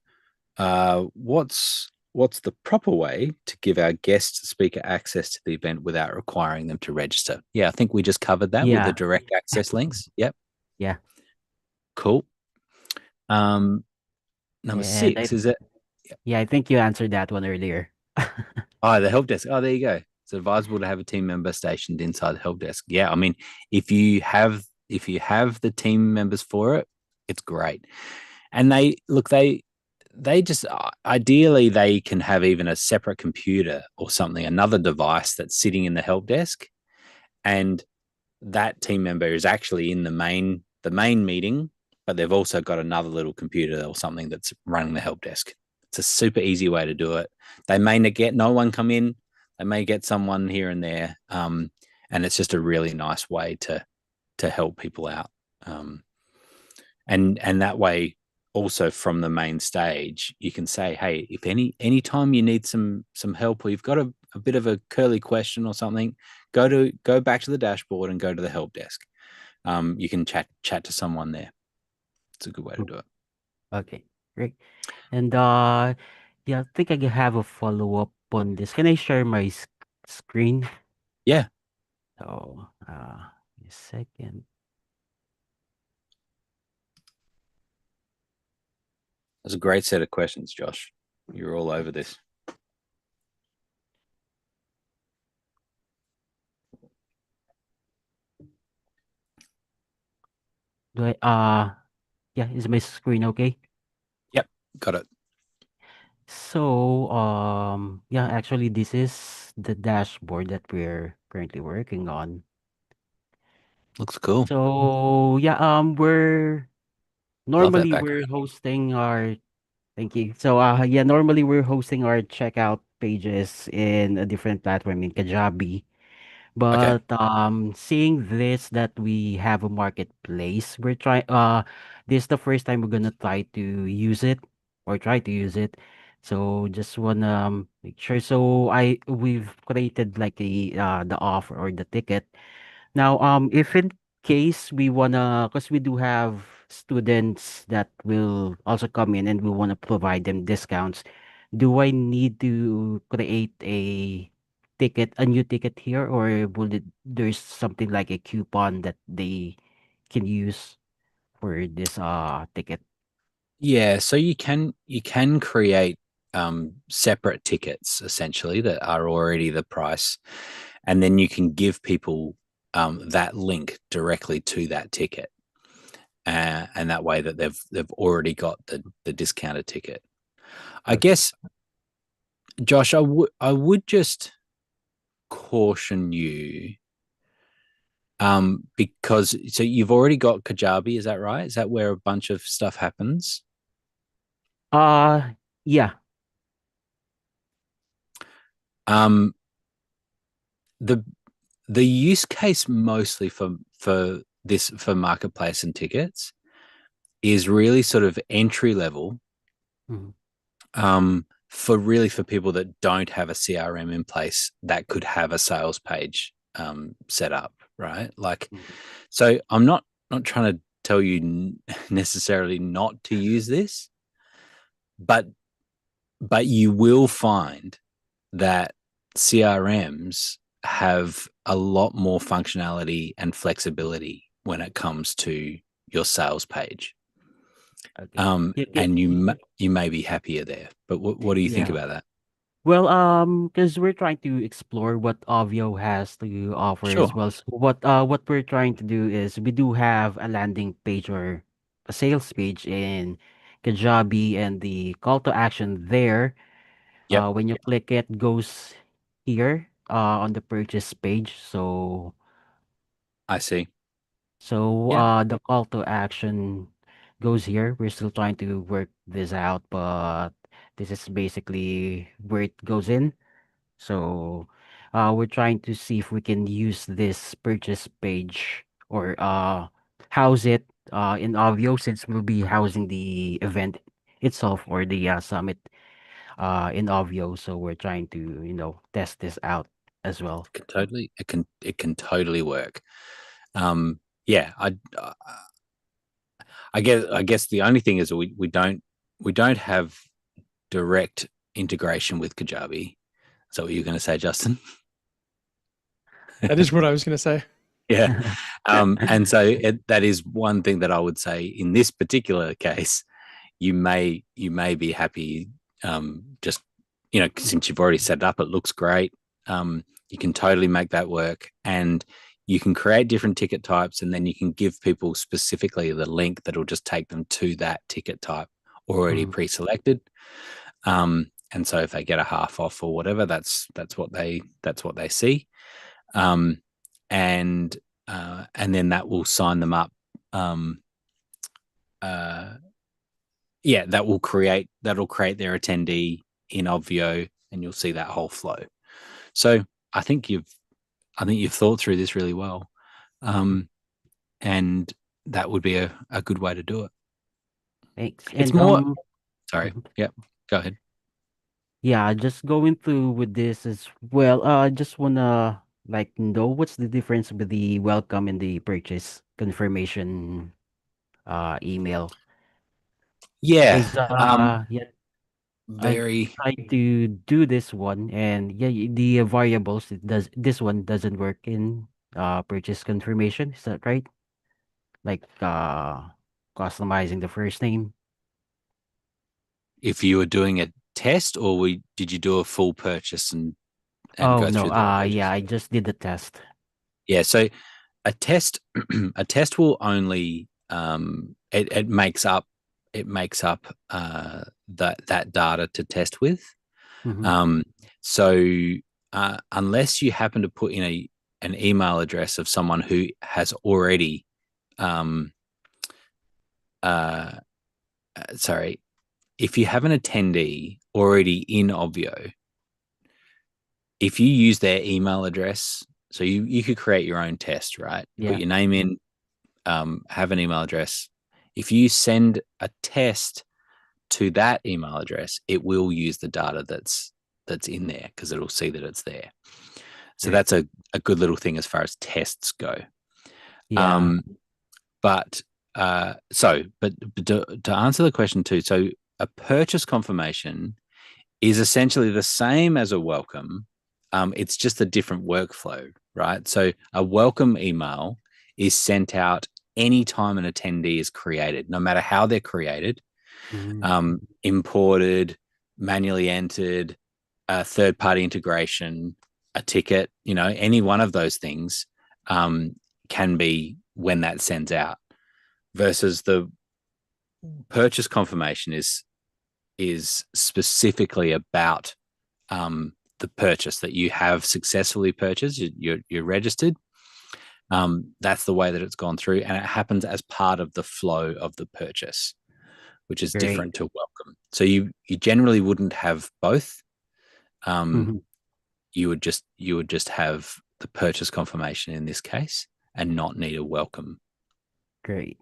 What's the proper way to give our guest speaker access to the event without requiring them to register? Yeah, I think we just covered that with the Yeah. direct access links. Yep. Yeah. Cool. Number And 6 is it? yeah, I think you answered that one earlier. Oh, the help desk. Oh, there you go. It's advisable to have a team member stationed inside the help desk. Yeah, I mean, if you have the team members for it, it's great. And they just ideally they can have even a separate computer or something, another device that's sitting in the help desk, and that team member is actually in the main meeting, but they've also got another little computer or something that's running the help desk. It's a super easy way to do it. They may not get no one come in. They may get someone here and there, and it's just a really nice way to help people out. And that way, also from the main stage, you can say, hey, if any time you need some help, or you've got a bit of a curly question or something, go back to the dashboard and go to the help desk. You can chat to someone there. It's a good way to do it. Okay, great. And yeah, I think I have a follow-up on this. Can I share my screen? Yeah. So, a second. That's a great set of questions, Josh. You're all over this. Do I yeah, is my screen okay? Yep, got it. So, yeah, actually this is the dashboard that we're currently working on. Looks cool. So, yeah, we're Love that normally background. we're hosting our thank you. So, yeah, normally we're hosting our checkout pages in a different platform in Kajabi. Okay. But seeing this that we have a marketplace, we're trying this is the first time we're gonna try to use it or try to use it. So just wanna make sure. So we've created like the offer or the ticket. Now if in case we wanna, because we do have students that will also come in and we wanna provide them discounts, do I need to create a new ticket here, or will there's something like a coupon that they can use for this ticket? Yeah, so you can create separate tickets essentially that are already the price, and then you can give people that link directly to that ticket, and that way that they've already got the discounted ticket. I guess, Josh, I would just caution you, because so you've already got Kajabi, is that right? Is that where a bunch of stuff happens? Yeah. Um, the the use case mostly for this, for marketplace and tickets, is really sort of entry level, Mhm. for people that don't have a CRM in place that could have a sales page set up, right? Like, Mhm. so I'm not trying to tell you necessarily not to use this, but you will find that CRMs have a lot more functionality and flexibility when it comes to your sales page. Okay. Yeah. And you may be happier there. But what do you think Yeah. about that? Well, because we're trying to explore what Ovio has to offer as Sure. well. So what we're trying to do is we do have a landing page or a sales page in Kajabi, and the call to action there, Yep, when you click it, goes here on the purchase page. I see. So Yeah, the call to action goes here. We're still trying to work this out, but this is basically where it goes in. So we're trying to see if we can use this purchase page or house it in Avio, since we'll be housing the event itself or the summit in Avio. So we're trying to, test this out as well. it can totally work. Yeah, I guess the only thing is we don't have direct integration with Kajabi. Is that what you're going to say, Justin? That is what I was going to say. Yeah. And so that is one thing that I would say in this particular case. You may be happy, just, since you've already set it up, it looks great. You can totally make that work, and you can create different ticket types, and then you can give people specifically the link that'll just take them to that ticket type already Mhm. pre-selected. And so if they get a half off or whatever, that's what they see. Um, and then that will sign them up. Yeah, that'll create their attendee in Obvio, and you'll see that whole flow. So I think you've thought through this really well, and that would be a good way to do it. Thanks. It's And more. Sorry. mhm. Yep. Go ahead. Yeah, just going through with this as well. I just wanna know what's the difference with the welcome and the purchase confirmation email. Yeah. Because yeah, I Very. tried to do this one, and yeah, the variables, this one doesn't work in purchase confirmation. Is that right? Like customizing the first name. If you were doing a test, or did you do a full purchase and Oh go no, through the yeah, pages? I just did the test. Yeah. So a test a test will only it makes up that data to test with. Mm-hmm. So unless you happen to put in an email address of someone who has already um, uh, sorry, if you have an attendee already in Obvio, if you use their email address, so you could create your own test, right? Put Yeah, your name in, have an email address. If you send a test to that email address, it will use the data that's in there, because it'll see that it's there. So right. that's a good little thing as far as tests go. Yeah. Um, but to answer the question too, so a purchase confirmation is essentially the same as a welcome. It's just a different workflow, right? So a welcome email is sent out anytime an attendee is created, no matter how they're created, Mm-hmm. imported, manually entered, a third-party integration, a ticket, any one of those things can be when that sends out, versus the purchase confirmation is specifically about the purchase that you have successfully purchased. You're registered. That's the way that it's gone through, and it happens as part of the flow of the purchase, which is Great. different to welcome. So you generally wouldn't have both. Mhm. You would just have the purchase confirmation in this case and not need a welcome. Great.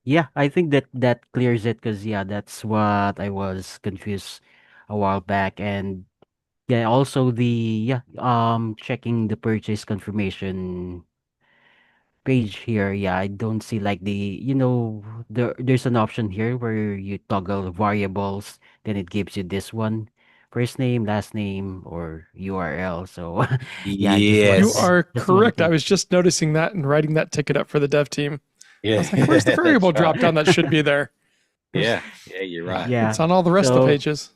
Yeah, I think that clears it because yeah, that's what I was confused a while back. And yeah, also checking the purchase confirmation page here. Yeah, I don't see like there's an option here where you toggle variables, then it gives you this one, first name, last name, or URL. So yeah, You Yes. are just one correct. I thing. was just noticing that and writing that ticket up for the dev team. I Yeah. was like, where's the variable That's right. drop down that should be there? Yeah. Yeah, you're right. Yeah. It's on all the rest of the So pages.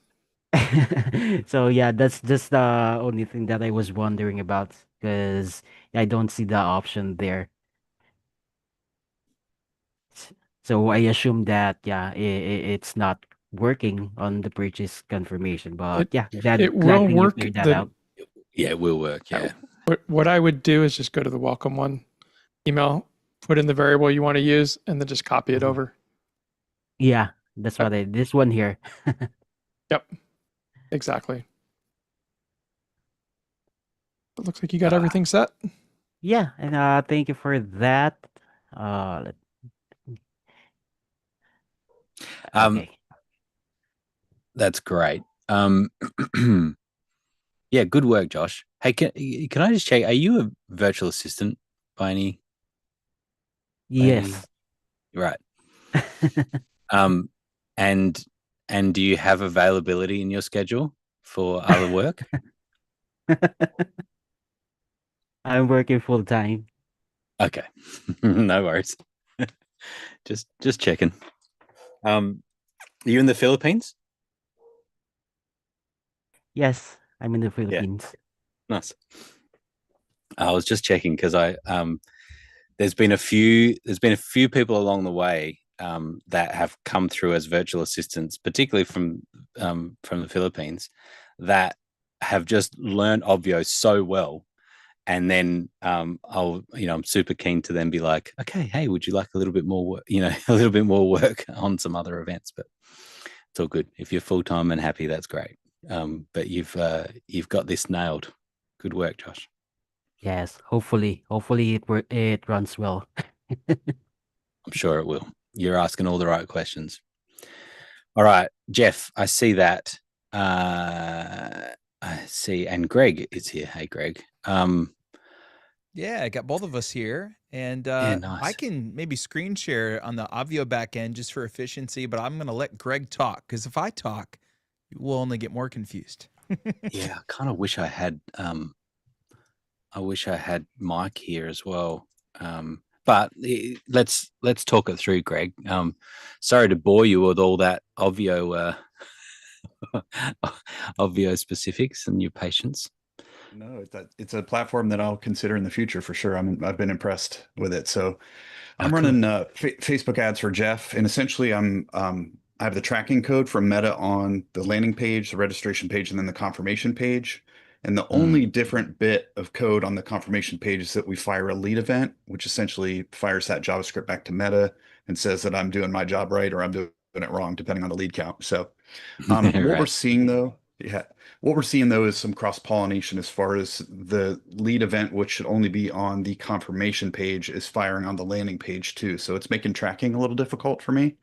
so yeah, that's just the only thing that I was wondering about because I don't see the option there. S- So I assume that yeah, it's not working on the purchase confirmation. But It yeah, it glad will thing you work. cleared that The out. Yeah, it will work. Yeah. what I would do is just go to the welcome one, email, put in the variable you want to use, and then just copy it Mhm. over. Yeah, that's Yep. what this one here. Yep. Exactly. It looks like you got Uh, everything set. Yeah, and thank you for that. Let, um, okay. that's great. Yeah, good work, Josh. Hey, can I just check? Are you a virtual assistant by any Yes. right? Um, and do you have availability in your schedule for other work? I'm working full time. Okay, no worries. just checking. Are you in the Philippines? Yes, I'm in the Yeah, Philippines. nice. I was just checking because there's been a few people along the way that have come through as virtual assistants, particularly from the Philippines, that have just learned Obvio so well. And then I'm super keen to then be like, okay, hey, would you like a little bit more work, a little bit more work on some other events? But it's all good. If you're full time and happy, that's great. But you've got this nailed. Good work, Josh. Yes, hopefully it runs well. I'm sure it will. You're asking all the right questions. All right, Jeff, I see that. I see, and Greg is here. Hey, Greg. Yeah, I got both of us here, and Yeah, I nice. can maybe screen share on the Avio backend just for efficiency, but I'm going to let Greg talk because if I talk, we'll only get more confused. Yeah, I kind of wish I had. I wish I had Mike here as well. But let's talk it through, Greg. Sorry to bore you with all that Ovio Ovio specifics and your patience. No, it's a platform that I'll consider in the future for sure. I've been impressed with it. So Oh, I'm cool. running Facebook ads for Jeff, and essentially I have the tracking code from Meta on the landing page, the registration page, and then the confirmation page. And the only different bit of code on the confirmation page is that we fire a lead event, which essentially fires that JavaScript back to Meta and says that I'm doing my job right or I'm doing it wrong, depending on the lead count. So what we're Right. seeing though, yeah, what we're seeing though is some cross-pollination as far as the lead event, which should only be on the confirmation page, is firing on the landing page too. So it's making tracking a little difficult for me.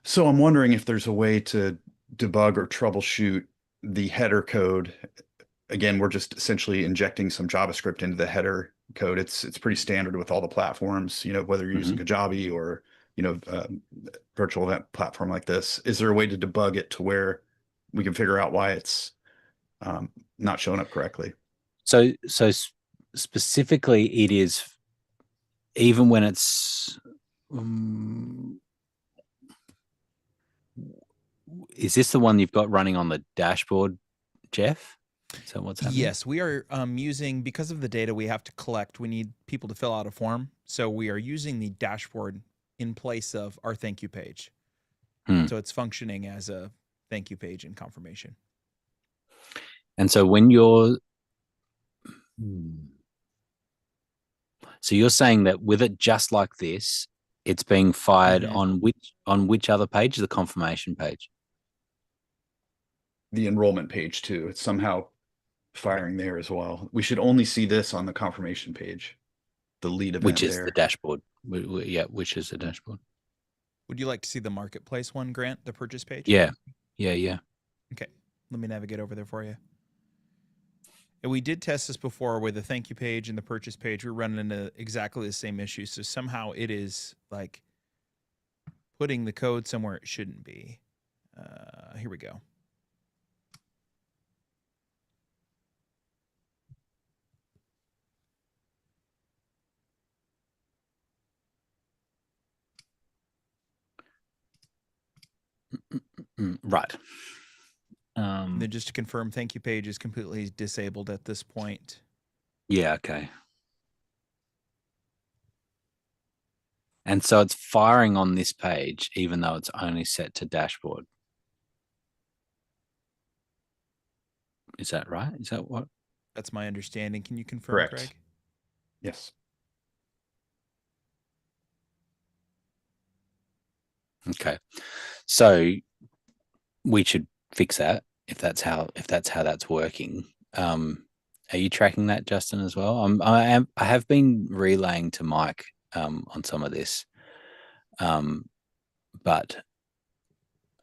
So I'm wondering if there's a way to debug or troubleshoot the header code. Again, we're just essentially injecting some JavaScript into the header code. It's pretty standard with all the platforms, whether you're using Mhm. Kajabi or, virtual event platform like this. Is there a way to debug it to where we can figure out why it's not showing up correctly? So specifically, it is even when it's is this the one you've got running on the dashboard, Jeff? Is that what's happening? Yes, we are using, because of the data we have to collect, we need people to fill out a form. So we are using the dashboard in place of our thank you page. So it's functioning as a thank you page and confirmation. And so when you're, so you're saying that with it just like this, it's being fired on which other page? The confirmation page. The enrollment page too. It's somehow firing there as well. We should only see this on the confirmation page. The lead event Which is there. the dashboard. Yeah, which is the dashboard. Would you like to see the marketplace one, Grant, the purchase page? Yeah. Yeah. Okay, let me navigate over there for you. And we did test this before with the thank you page and the purchase page. We're running into exactly the same issue. So somehow it is like putting the code somewhere it shouldn't be. Here we go. Right. And then just to confirm, thank you page is completely disabled at this point. Yeah, okay. And so it's firing on this page, even though it's only set to dashboard. Is that right? Is that what? That's my understanding. Can you confirm, Correct. Craig? Yes. Okay. So we should fix that if that's how that's working. Are you tracking that, Justin, as well? I have been relaying to Mike on some of this, but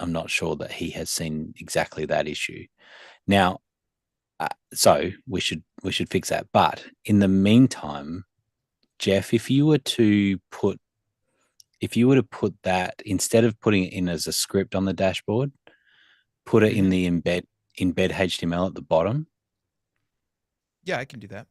I'm not sure that he has seen exactly that issue. Now, so we should fix that. But in the meantime, Jeff, if you were to put that, instead of putting it in as a script on the dashboard, put it in the embed HTML at the bottom. Yeah, I can do that.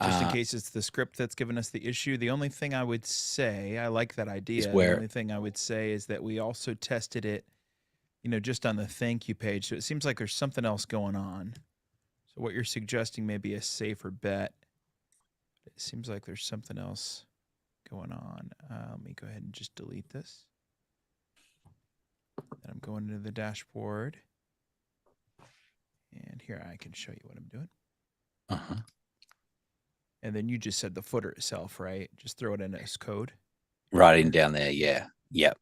Just in case it's the script that's given us the issue. The only thing I would say, I like that idea. The only thing I would say is that we also tested it, just on the thank you page. So it seems like there's something else going on. So what you're suggesting may be a safer bet. It seems like there's something else going on. Let me go ahead and just delete this. And I'm going into the dashboard. And here I can show you what I'm doing. Uh-huh. And then you just said the footer itself, right? Just throw it in as code. Writing down there, yeah. Yep.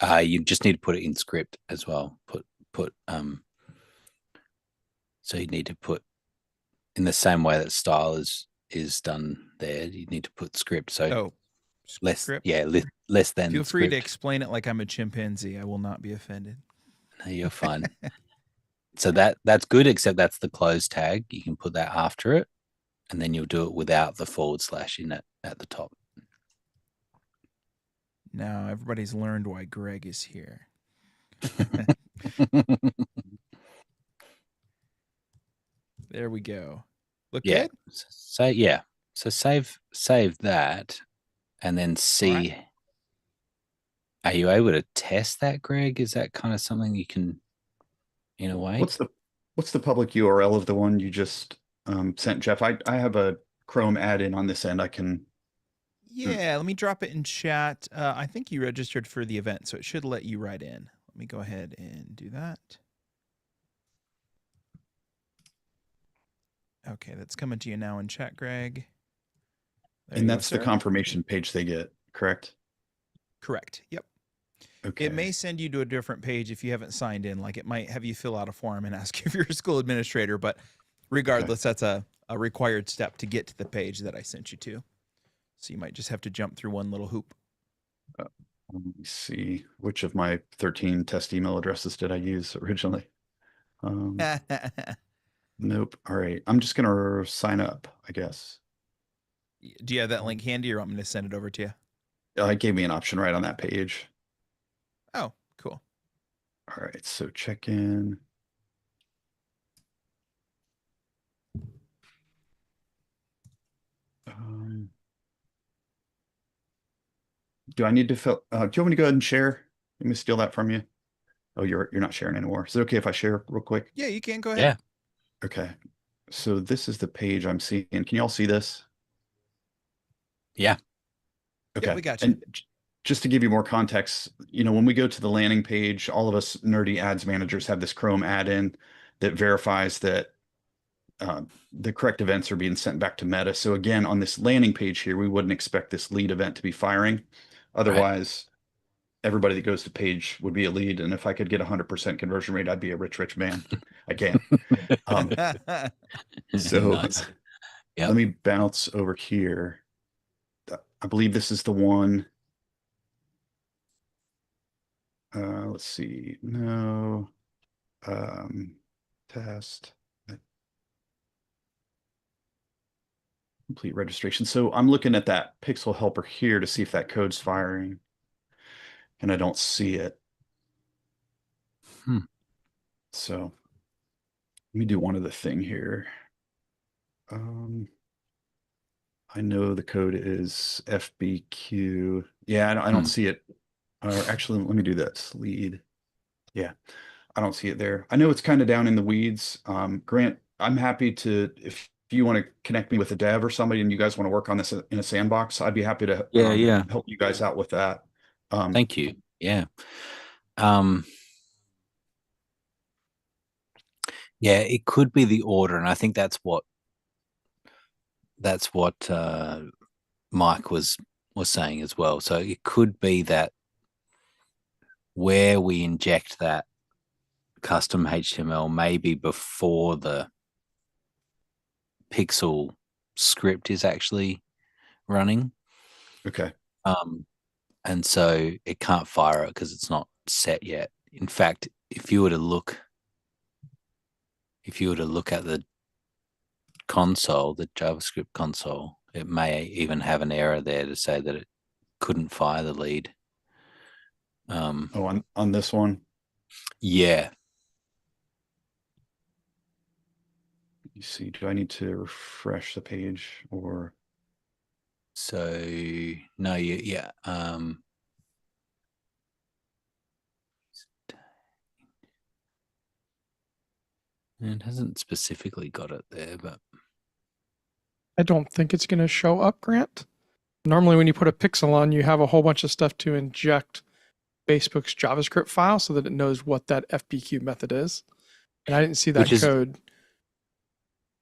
All right. You just need to put it in script as well. So you need to put in the same way that style is done there. You need to put script. So less script? less than Feel free script. to explain it like I'm a chimpanzee. I will not be offended. No, you're fine. So that's good, except that's the close tag. You can put that after it, and then you'll do it without the / in it at the top. Now everybody's learned why Greg is here. There we go. Look good? So So save that, and then see. Right. Are you able to test that, Greg? Is that kind of something you can, in a way? What's the public URL of the one you just sent, Jeff? I have a Chrome add-in on this end. I can. Yeah, let me drop it in chat. I think you registered for the event, so it should let you right in. Let me go ahead and do that. Okay, that's coming to you now in chat, Greg. And that's the confirmation page they get, correct? Correct. Yep. Okay. It may send you to a different page if you haven't signed in. Like it might have you fill out a form and ask if you're a school administrator, but regardless, that's a required step to get to the page that I sent you to. So you might just have to jump through one little hoop. Let me see. Which of my 13 test email addresses did I use originally? Nope. All right. I'm just going to sign up, I guess. Do you have that link handy, or you want me to send it over to you? It gave me an option right on that page. Oh, cool. All right. So check in. Do I need to fill, do you want me to go ahead and share? Let me steal that from you. Oh, you're not sharing anymore. Is it okay if I share real quick? Yeah, you can go ahead. Yeah. Okay. So this is the page I'm seeing. Can you all see this? Yeah. Okay. Yeah, we got you. And just to give you more context, when we go to the landing page, all of us nerdy ads managers have this Chrome add-in that verifies that the correct events are being sent back to Meta. So again, on this landing page here, we wouldn't expect this lead event to be firing. Otherwise, everybody that goes to page would be a lead. And if I could get 100% conversion rate, I'd be a rich, rich man. I can't. So Nice. Yep. let me bounce over here. I believe this is the one. Let's see. No. Test. Complete registration. So I'm looking at that pixel helper here to see if that code's firing. And I don't see it. So let me do one other thing here. I know the code is FBQ. Yeah, I don't see it. Or actually, let me do this. Lead. Yeah, I don't see it there. I know it's kind of down in the weeds. Grant, I'm happy to, if you want to connect me with a dev or somebody and you guys want to work on this in a sandbox, I'd be happy to help you guys out with that. Thank you. Yeah. Yeah, it could be the order, and I think that's what Mike was saying as well. So it could be that where we inject that custom HTML maybe before the pixel script is actually running. Okay. And so it can't fire it because it's not set yet. In fact, if you were to look at the console, the JavaScript console, it may even have an error there to say that it couldn't fire the lead. On this one? Yeah. You see, do I need to refresh the page or? So no, yeah. It hasn't specifically got it there, but I don't think it's going to show up, Grant. Normally, when you put a pixel on, you have a whole bunch of stuff to inject Facebook's JavaScript file so that it knows what that FBQ method is. And I didn't see that code.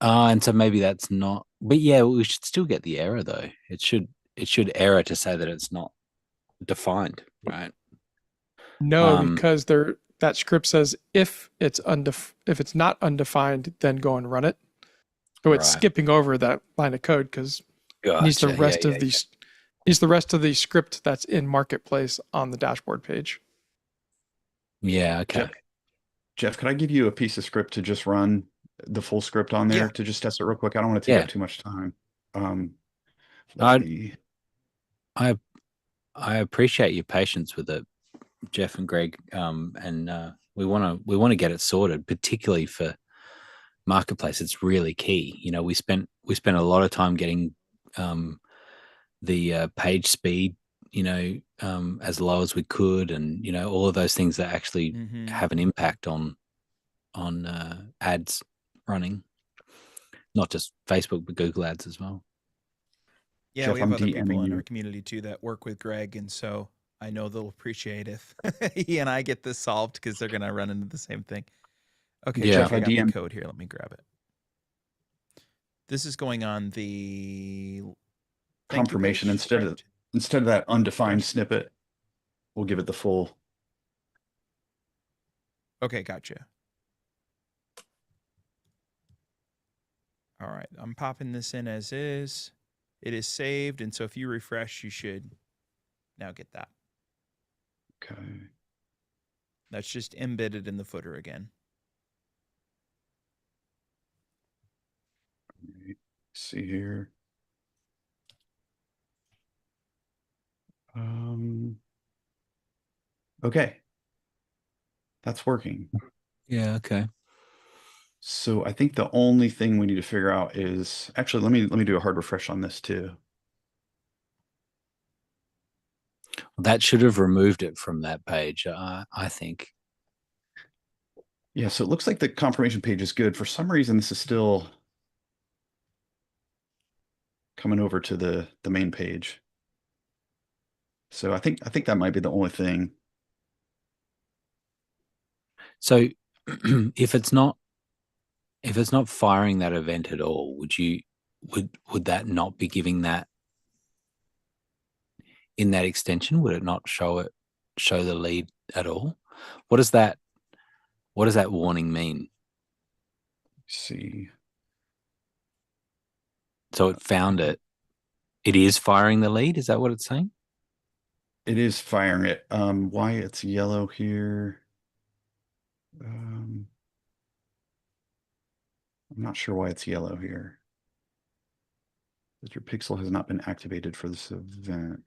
And so maybe that's not. But yeah, we should still get the error though. It should error to say that it's not defined, right? No, because that script says if it's not undefined, then go and run it. So it's skipping over that line of code because it needs the rest of these. Needs the rest of the script that's in Marketplace on the dashboard page. Yeah. Okay. Jeff, could I give you a piece of script to just run the full script on there to just test it real quick? I don't want to take up too much time. I appreciate your patience with it, Jeff and Greg. And we want to get it sorted, particularly for Marketplace. It's really key. We spent a lot of time getting the page speed, as low as we could, and all of those things that actually have an impact on ads running, not just Facebook but Google ads as well. Yeah, Jeff, we have other people in our community too that work with Greg, and so I know they'll appreciate if he and I get this solved because they're gonna run into the same thing. Okay, Jeff, I got the code here. Let me grab it. This is going on the confirmation instead of that undefined snippet. We'll give it the full. Okay, gotcha. All right, I'm popping this in as is. It is saved, and so if you refresh, you should now get that. Okay. That's just embedded in the footer again. Let's see here. Okay. That's working. Yeah, okay. So I think the only thing we need to figure out is actually let me do a hard refresh on this too. That should have removed it from that page, I think. Yeah, so it looks like the confirmation page is good. For some reason, this is still coming over to the main page. So I think that might be the only thing. So if it's not firing that event at all, would that not be giving that in that extension? Would it not show the lead at all? What does that warning mean? Let's see. So it found it. It is firing the lead. Is that what it's saying? It is firing it. Why it's yellow here? I'm not sure why it's yellow here. That your pixel has not been activated for this event.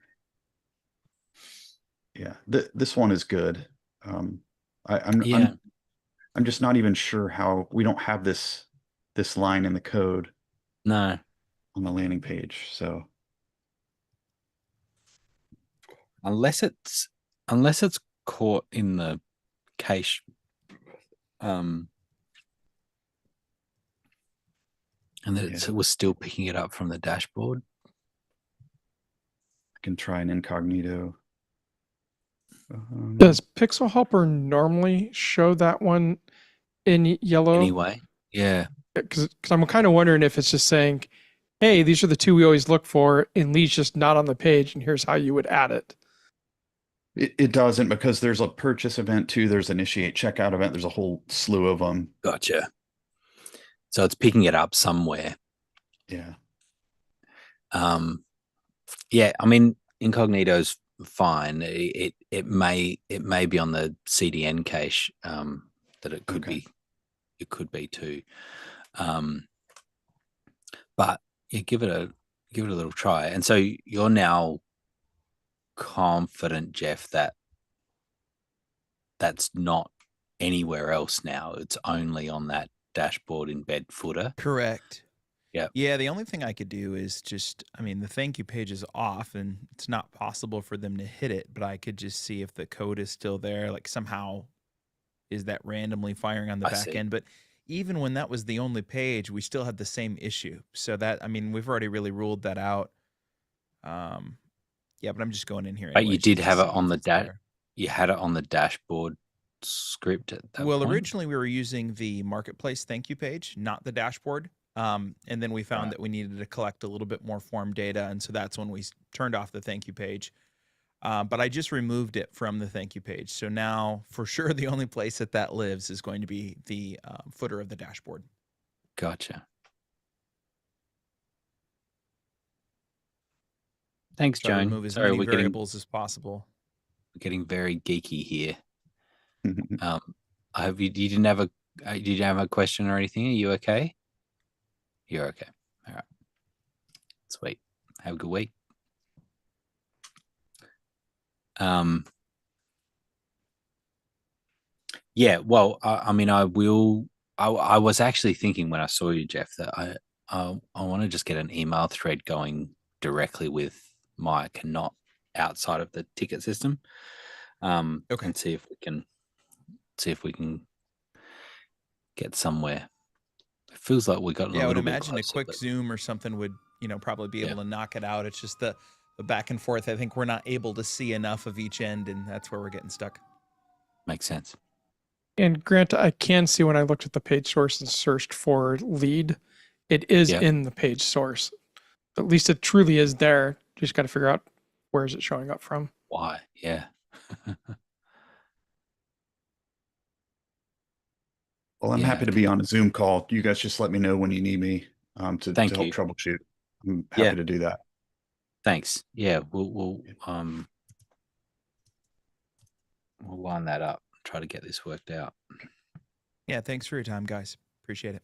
Yeah, this one is good. I'm just not even sure how we don't have this line in the code. No. On the landing page, so unless it's caught in the cache, and that it was still picking it up from the dashboard. I can try an incognito. Does Pixel Helper normally show that one in yellow? Anyway, yeah. Because I'm kind of wondering if it's just saying, hey, these are the two we always look for, and lead's just not on the page, and here's how you would add it. It doesn't, because there's a purchase event too. There's initiate checkout event. There's a whole slew of them. Gotcha. So it's picking it up somewhere. Yeah. Yeah. I mean, incognito's fine. It may be on the CDN cache. That it could be. It could be too. But yeah, give it a little try. And so you're now confident, Jeff, that that's not anywhere else now. It's only on that dashboard embed footer. Correct. Yeah. Yeah. The only thing I could do is just, I mean, the thank you page is off and it's not possible for them to hit it, but I could just see if the code is still there. Like somehow is that randomly firing on the back end. But even when that was the only page, we still had the same issue. So that, I mean, we've already really ruled that out. Yeah, but I'm just going in here. But you did have it on the you had it on the dashboard script at that point? Originally we were using the marketplace thank you page, not the dashboard. And then we found that we needed to collect a little bit more form data. And so that's when we turned off the thank you page. But I just removed it from the thank you page. So now for sure, the only place that lives is going to be the footer of the dashboard. Gotcha. Thanks, Joan. Remove as many variables as possible. We're getting very geeky here. I hope you didn't have a question or anything. Are you okay? You're okay. All right. Sweet. Have a good week. Yeah. Well, I mean, I was actually thinking when I saw you, Jeff, that I want to just get an email thread going directly with Mike and not outside of the ticket system. And see if we can get somewhere. It feels like we got a little bit. I would imagine closer, a quick Zoom or something would, probably be able to knock it out. It's just the back and forth. I think we're not able to see enough of each end, and that's where we're getting stuck. Makes sense. And Grant, I can see when I looked at the page source and searched for lead, it is in the page source. At least it truly is there. You just got to figure out where is it showing up from. Why? Yeah. Well, I'm happy to be on a Zoom call. You guys just let me know when you need me to help troubleshoot. I'm happy to do that. Thanks. Yeah, we'll line that up. Try to get this worked out. Yeah, thanks for your time, guys. Appreciate it.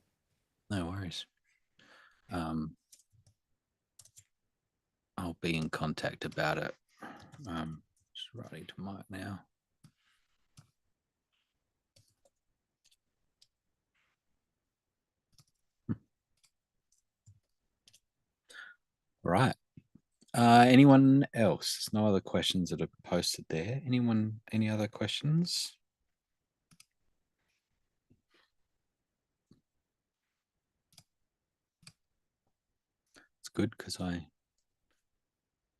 No worries. I'll be in contact about it. Just writing to Mike now. Right. Anyone else? There's no other questions that are posted there. Anyone? Any other questions? It's good because I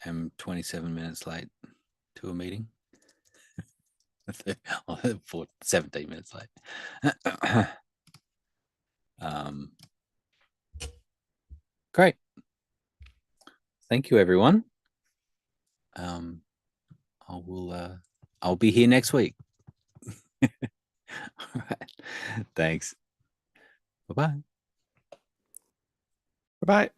am 27 minutes late to a meeting. For 17 minutes late. Great. Thank you, everyone. I'll be here next week. All right. Thanks. Bye-bye. Bye-bye.